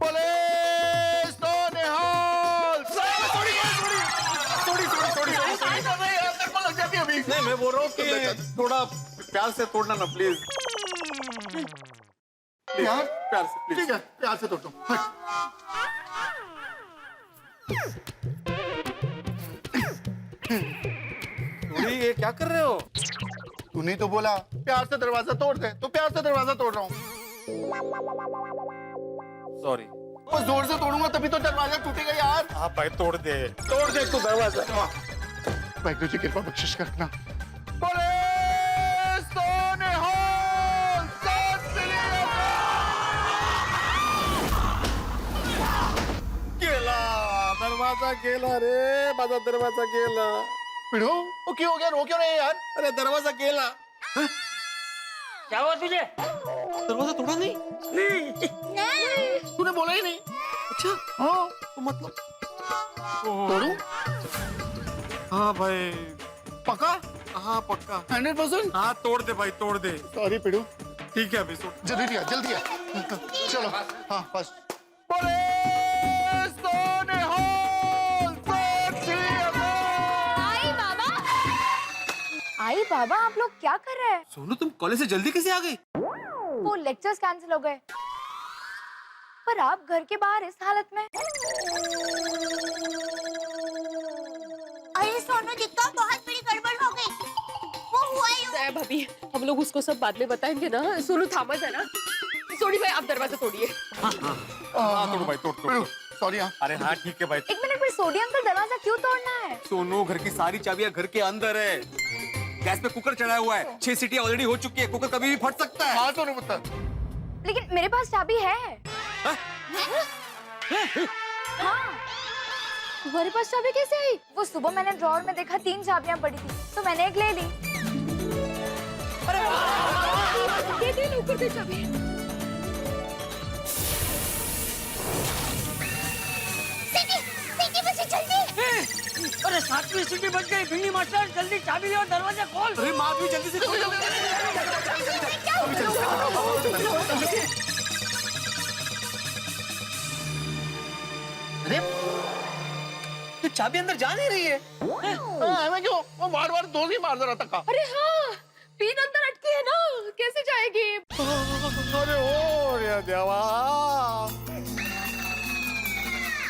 [SPEAKER 9] पुलिस तो निहाल। लग जाती है अभी।
[SPEAKER 5] नहीं, मैं बोल रहा हूँ कि थोड़ा प्यार से तोड़ना ना, प्लीज।
[SPEAKER 9] यार,
[SPEAKER 5] प्यार से, प्लीज।
[SPEAKER 9] ठीक है, प्यार से तोड़ता हूँ। हट।
[SPEAKER 5] ये क्या कर रहे हो?
[SPEAKER 9] तूने तो बोला प्यार से दरवाजा तोड़ दे, तो प्यार से दरवाजा तोड़ रहा हूँ।
[SPEAKER 5] सॉरी।
[SPEAKER 9] और जोर से तोड़ूंगा तभी तो दरवाजा टूटेगा यार।
[SPEAKER 5] हाँ भाई, तोड़ दे तू दरवाजा।
[SPEAKER 9] वाहिगुरु जी कृपा बख्शिश करना। पुलिस तो निहाल।
[SPEAKER 5] गेला दरवाजा, गेला रे माझा दरवाजा गेला।
[SPEAKER 9] पिड़ो, वो क्यों हो गया? रो क्यों रहे यार?
[SPEAKER 5] अरे दरवाजा गेला।
[SPEAKER 1] क्या हुआ तुझे?
[SPEAKER 5] दरवाजा तोड़ा नहीं?
[SPEAKER 1] नहीं।
[SPEAKER 9] तूने बोला ही नहीं।
[SPEAKER 5] अच्छा,
[SPEAKER 9] हाँ,
[SPEAKER 5] तो मतलब
[SPEAKER 9] तोड़ू?
[SPEAKER 5] हाँ भाई,
[SPEAKER 9] पक्का?
[SPEAKER 5] हाँ पक्का।
[SPEAKER 9] 100%?
[SPEAKER 5] हाँ, तोड़ दे भाई, तोड़ दे।
[SPEAKER 9] सॉरी पिड़ू।
[SPEAKER 5] ठीक है, अभी तोड़।
[SPEAKER 9] जल्दी आ, जल्दी आ। चलो, हाँ बस। पुलिस तो निहाल।
[SPEAKER 13] आई बाबा, आप लोग क्या कर रहे हैं?
[SPEAKER 5] सोनू, तुम कॉलेज से जल्दी कैसे आ गई?
[SPEAKER 13] वो लेक्चर्स कैंसिल हो गए, पर आप घर के बाहर इस हालत में।
[SPEAKER 3] अरे सोनू जी, तो बहुत बड़ी गड़बड़ हो गई। वो हुआ ही।
[SPEAKER 4] भाभी, हम लोग उसको सब बाद में बताएंगे ना। सोनू थामा जरा। सॉरी भाई, आप दरवाजा तोड़िए।
[SPEAKER 5] हाँ, तोड़ भाई, तोड़।
[SPEAKER 9] पिड़ू, सॉरी। हाँ,
[SPEAKER 5] अरे हाँ, ठीक है भाई।
[SPEAKER 13] 1 मिनट में सोडियम का दरवाजा क्यों तोड़ना है?
[SPEAKER 5] सोनू, घर की सारी चाबियां घर के अंदर है। गैस पे कुकर चढ़ाया हुआ है, 6 सीटियां ऑलरेडी हो चुकी है। कुकर कभी भी फट सकता है।
[SPEAKER 9] हाँ सोनू पुत्र।
[SPEAKER 13] लेकिन मेरे पास चाबी है।
[SPEAKER 5] हाँ?
[SPEAKER 13] हाँ, तुम्हारे पास चाबी कैसे आई? वो सुबह मैंने ड्रॉअर में देखा 3 चाबियां पड़ी थी, तो मैंने एक ले ली।
[SPEAKER 4] दे ऊपर दे चाबी।
[SPEAKER 3] सीटी बची, जल्दी।
[SPEAKER 1] अरे 7वीं सीटी बच गई। भिंडी मास्टर, जल्दी चाबी और दरवाजा खोल।
[SPEAKER 5] अरे माधवी, जल्दी से खोल।
[SPEAKER 6] अरे तो चाबी अंदर जा नहीं रही है।
[SPEAKER 9] मैं क्यों? वो बार-बार दोस्त ही मार रहा था।
[SPEAKER 4] अरे हाँ, पिन अंदर अटकी है ना, कैसे जाएगी?
[SPEAKER 5] अरे ओ रे देवा।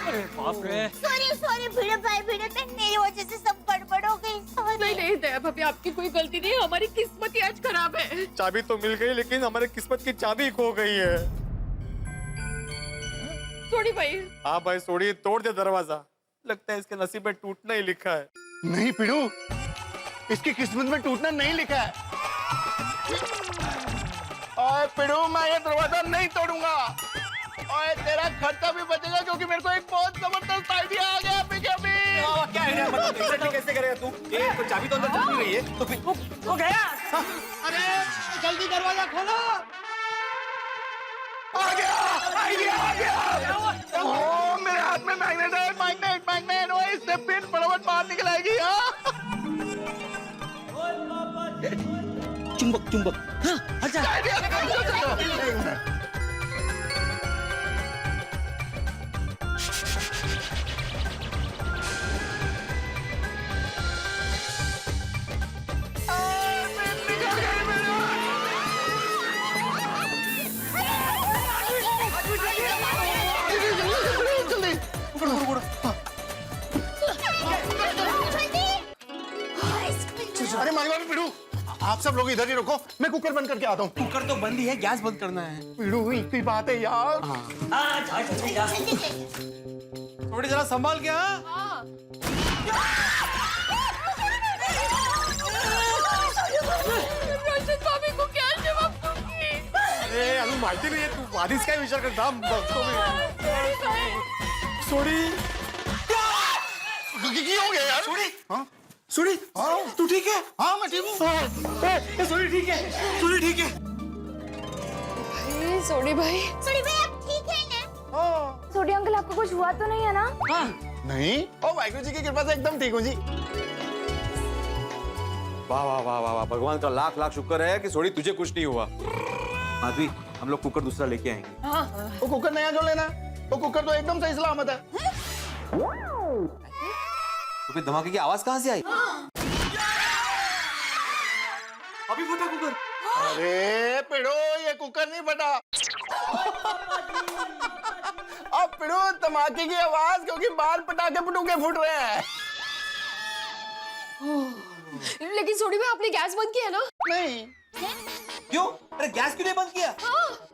[SPEAKER 1] अरे बाप रे।
[SPEAKER 3] सॉरी भिड़ो भाई, भिड़ो भाई, मेरी वजह से सब गड़बड़ हो गई।
[SPEAKER 4] नहीं नहीं दया भाभी, आपकी कोई गलती नहीं है। हमारी किस्मत ही आज खराब है।
[SPEAKER 5] चाबी तो मिल गई, लेकिन हमारे किस्मत की चाबी खो गई है।
[SPEAKER 4] सोनी भाई।
[SPEAKER 5] हाँ भाई, सोड़ी, तोड़ दे दरवाजा। लगता है इसके नसीब में टूटना ही लिखा है।
[SPEAKER 9] नहीं पिड़ू, इसकी किस्मत में टूटना नहीं लिखा है। और पिड़ू, मैं ये दरवाजा नहीं तोड़ूंगा। और तेरा खर्चा भी बचेगा, क्योंकि मेरे को एक बहुत जबरदस्त आइडिया आ गया अभी के अभी।
[SPEAKER 5] क्या आइडिया? मतलब एग्जैक्टली कैसे करेगा तू? ये तो चाबी तो अंदर चल नहीं रही है, तो फिर
[SPEAKER 1] वो गया।
[SPEAKER 6] अरे जल्दी दरवाजा खोलो।
[SPEAKER 12] आ गया ओ मेरे हाथ में मैग्नेट है, मैग्नेट ओए इससे पिन फटाफट बाहर निकल आएगी।
[SPEAKER 1] चुंबक हाँ अच्छा
[SPEAKER 9] अरे मारी बाबू पिड़ू, आप सब लोग इधर ही रुको, मैं कुकर बंद करके आता हूँ।
[SPEAKER 5] कुकर तो बंद ही है, गैस बंद करना है।
[SPEAKER 9] पिड़ू इतनी बात है यार।
[SPEAKER 5] थोड़ी जरा संभाल के। हाँ
[SPEAKER 4] रोशन भाभी को क्या जवाब दूंगी?
[SPEAKER 5] अरे अभी माहिती नाही तू आधीच काय विचार करता बघतो मी। सोडी
[SPEAKER 9] की हो गया यार?
[SPEAKER 5] सोडी
[SPEAKER 9] हाँ
[SPEAKER 5] सोडी
[SPEAKER 9] हाँ
[SPEAKER 5] तू ठीक है?
[SPEAKER 9] हाँ मैं ठीक हूँ।
[SPEAKER 5] सोडी ठीक है, सोडी ठीक है।
[SPEAKER 4] सोडी भाई
[SPEAKER 13] आप ठीक है ना?
[SPEAKER 9] हाँ
[SPEAKER 13] सोडी अंकल आपको कुछ हुआ तो नहीं है ना?
[SPEAKER 9] नहीं, ओ वाहिगुरु जी की कृपा से एकदम ठीक हूँ जी।
[SPEAKER 2] वाह वाह वाह वाह वाह, भगवान का लाख लाख शुक्र है कि सोडी तुझे कुछ नहीं हुआ। माधवी हम लोग कुकर दूसरा लेके आएंगे।
[SPEAKER 9] वो कुकर नया जो लेना, वो कुकर तो एकदम सही सलामत है।
[SPEAKER 5] तो फिर धमाके की आवाज कहाँ से आई? अभी फटा कुकर।
[SPEAKER 9] अरे पिड़ो ये कुकर नहीं फटा। अब पिड़ो धमाके की आवाज क्योंकि बाल पटाखे पटूके फूट रहे हैं।
[SPEAKER 4] लेकिन सोडी भाई आपने गैस बंद किया ना?
[SPEAKER 9] नहीं
[SPEAKER 5] क्यों? अरे गैस क्यों नहीं बंद किया?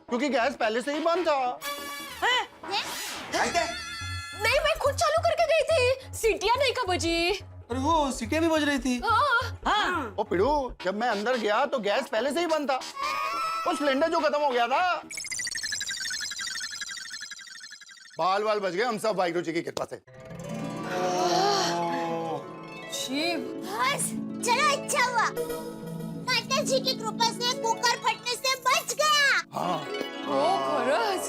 [SPEAKER 9] क्योंकि गैस पहले से ही बंद था।
[SPEAKER 4] नहीं मैं खुद चालू करके गई थी, सीटियां नहीं का बजी।
[SPEAKER 5] अरे वो सीटियां भी बज रही थी।
[SPEAKER 4] हाँ
[SPEAKER 9] ओ पिड़ू जब मैं अंदर गया तो गैस पहले से ही बंद था, वो सिलेंडर जो खत्म हो गया था। बाल बाल बच गए हम सब वाहिगुरु जी की कृपा से।
[SPEAKER 13] बस चलो अच्छा हुआ, माता जी की कृपा से कुकर फटने से बच गया।
[SPEAKER 9] हाँ
[SPEAKER 4] खरंच।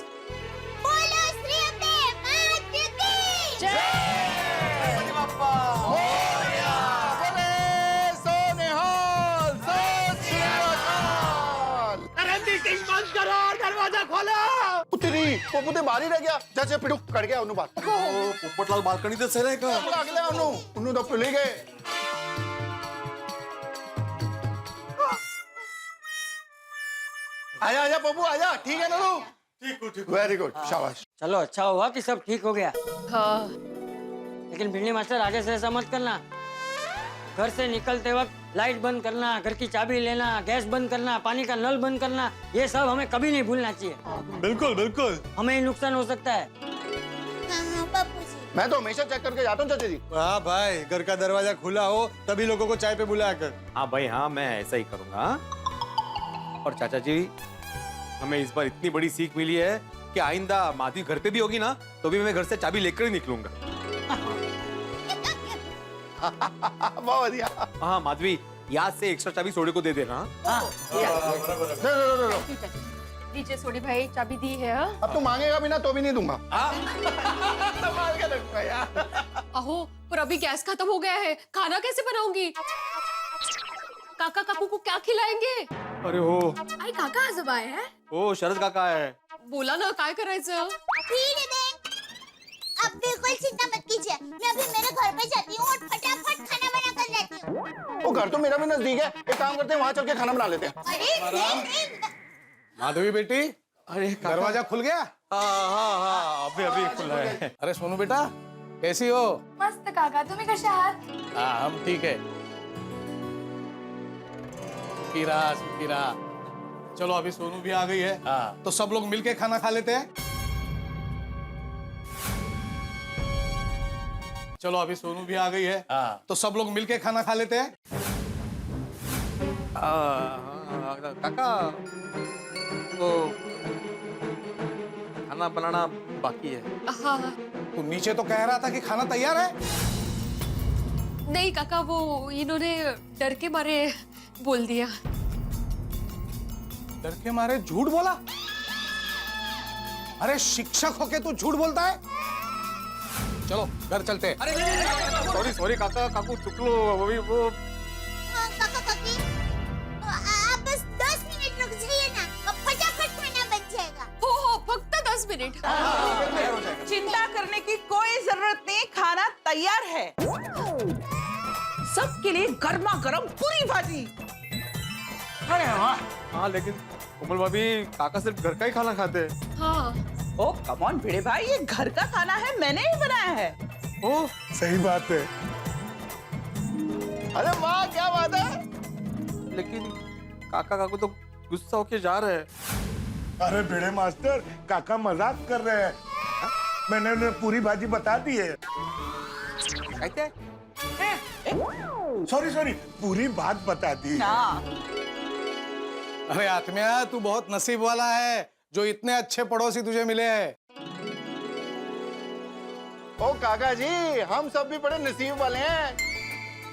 [SPEAKER 13] बोलो श्री अम्बे मात की जय।
[SPEAKER 9] बोले सोनेहाल, सत श्री अकाल।
[SPEAKER 12] बंद करो, दरवाजा खोलो।
[SPEAKER 9] पुत्री वो पुते बाहर ही रह गया। जैसे पिड़ू कट गया उन्होंने बात।
[SPEAKER 5] पोपटलाल बालकनी से सही रहेगा।
[SPEAKER 9] अगले उन्होंने तो पिले गए। आजा आजा पप्पू आजा, ठीक है ना तू? ठीक वेरी गुड शाबाश।
[SPEAKER 1] चलो अच्छा हुआ कि सब ठीक हो गया।
[SPEAKER 4] हाँ
[SPEAKER 1] लेकिन भिंडी मास्टर आगे से ऐसा मत करना। घर से निकलते वक्त लाइट बंद करना, घर की चाबी लेना, गैस बंद करना, पानी का नल बंद करना, ये सब हमें कभी नहीं भूलना चाहिए।
[SPEAKER 5] बिल्कुल बिल्कुल।
[SPEAKER 1] हमें ही नुकसान हो सकता है।
[SPEAKER 13] हाँ बापू जी।
[SPEAKER 9] मैं तो हमेशा चेक करके जाता हूँ चाचा जी।
[SPEAKER 6] हाँ भाई घर का दरवाजा खुला हो तभी लोगों को चाय पे बुलाया कर।
[SPEAKER 2] हाँ भाई हाँ, मैं ऐसा ही करूंगा। और चाचा जी हमें इस बार इतनी बड़ी सीख मिली है कि आइंदा माधवी घर पे भी होगी ना तो भी मैं घर से चाबी लेकर ही निकलूंगा।
[SPEAKER 9] बहुत बढ़िया।
[SPEAKER 2] हाँ माधवी याद से एक्स्ट्रा चाबी सोडी को दे देना।
[SPEAKER 4] लीजिए सोडी भाई चाबी दी है।
[SPEAKER 9] अब तू मांगेगा भी ना तो भी नहीं दूंगा। संभाल के रखना यार।
[SPEAKER 4] अहो पर अभी गैस खत्म हो गया है, खाना कैसे बनाऊंगी? काका काकू को क्या खिलाएंगे?
[SPEAKER 2] अरे हो
[SPEAKER 4] आई काका आजोबा है?
[SPEAKER 2] ओ शरद काका है।
[SPEAKER 4] बोला ना काय करायचं?
[SPEAKER 13] आप बिल्कुल चिंता मत कीजिए, मैं अभी मेरे घर पे जाती हूँ और फटाफट खाना बना कर लाती हूँ।
[SPEAKER 9] वो घर तो मेरा भी नजदीक है, एक काम करते हैं वहाँ चल के खाना बना लेते हैं।
[SPEAKER 13] अरे
[SPEAKER 6] माधवी बेटी
[SPEAKER 2] अरे
[SPEAKER 6] दरवाजा खुल गया?
[SPEAKER 2] हाँ अभी अभी खुला है।
[SPEAKER 6] अरे सोनू बेटा कैसी हो?
[SPEAKER 13] मस्त काका, तुम्ही कशा आहात?
[SPEAKER 6] हाँ हम ठीक है। सुखीरा। चलो अभी सोनू भी आ गई है। तो सब लोग मिलके खाना खा लेते हैं। चलो अभी सोनू भी आ गई है। तो सब लोग मिलके खाना खा लेते हैं।
[SPEAKER 2] काका तो खाना बनाना बाकी है।
[SPEAKER 4] हाँ
[SPEAKER 6] तू नीचे तो कह रहा था कि खाना तैयार है।
[SPEAKER 4] नहीं काका वो इन्होंने डर के मारे बोल दिया।
[SPEAKER 6] डर के मारे झूठ बोला?
[SPEAKER 12] अरे शिक्षक होके तू झूठ बोलता है? चलो घर चलते हैं।
[SPEAKER 2] सॉरी सॉरी काका काकू चुकलो वो
[SPEAKER 13] काका काकी आप बस 10 मिनिट रुक जाइए ना, फटाफट खाना बन जाएगा।
[SPEAKER 4] हो फक्त 10 मिनिट।
[SPEAKER 10] चिंता करने की कोई जरूरत नहीं, खाना तैयार है। सबके लिए गर्मा गर्म पूरी भाजी।
[SPEAKER 2] अरे वाह। हाँ लेकिन कोमल भाभी काका सिर्फ घर का ही खाना खाते हैं।
[SPEAKER 4] हाँ
[SPEAKER 10] ओ कम ऑन भिड़े भाई, ये घर का खाना है, मैंने ही बनाया है।
[SPEAKER 2] ओह
[SPEAKER 12] सही बात है।
[SPEAKER 9] अरे वाह क्या बात है।
[SPEAKER 2] लेकिन काका काकू तो गुस्सा होके जा रहे हैं।
[SPEAKER 12] अरे भिड़े मास्टर, काका मजाक कर रहे हैं। मैंने उन्हें पूरी भाजी बता दी है।
[SPEAKER 2] कहते हैं
[SPEAKER 12] सॉरी सॉरी, पूरी बात बता दी।
[SPEAKER 14] अरे आत्मिया, तू बहुत नसीब वाला है जो इतने अच्छे पड़ोसी तुझे मिले हैं।
[SPEAKER 9] ओ काका जी, हम सब भी बड़े नसीब वाले हैं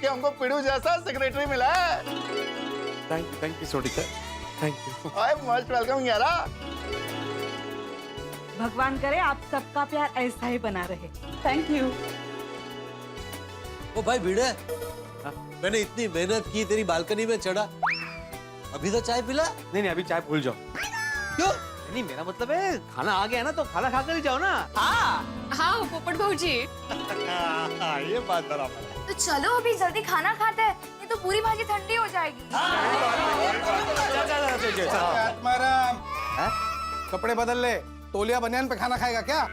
[SPEAKER 9] कि हमको पिड़ू जैसा सेक्रेटरी मिला है।
[SPEAKER 2] थैंक यू सोडी sir, thank you.
[SPEAKER 9] Most welcome यारा।
[SPEAKER 3] भगवान करे आप सबका प्यार ऐसा ही बना रहे।
[SPEAKER 10] Thank you.
[SPEAKER 6] ओ भाई भिड़े, मैंने इतनी मेहनत की, तेरी बालकनी में चढ़ा, अभी तो चाय पिला?
[SPEAKER 2] नहीं अभी चाय भूल जाओ।
[SPEAKER 6] क्यों?
[SPEAKER 2] नहीं मेरा मतलब है खाना आ गया ना तो खाना खाकर ही जाओ ना।
[SPEAKER 4] हाँ पोपट भाजी।
[SPEAKER 12] ये बात बराबर है।
[SPEAKER 13] तो चलो अभी जल्दी खाना खाते हैं, नहीं तो पूरी भाजी ठंडी हो जाएगी।
[SPEAKER 14] आत्माराम, कपड़े बदल ले, तौलिया बनियान पे खाना खाएगा क्या?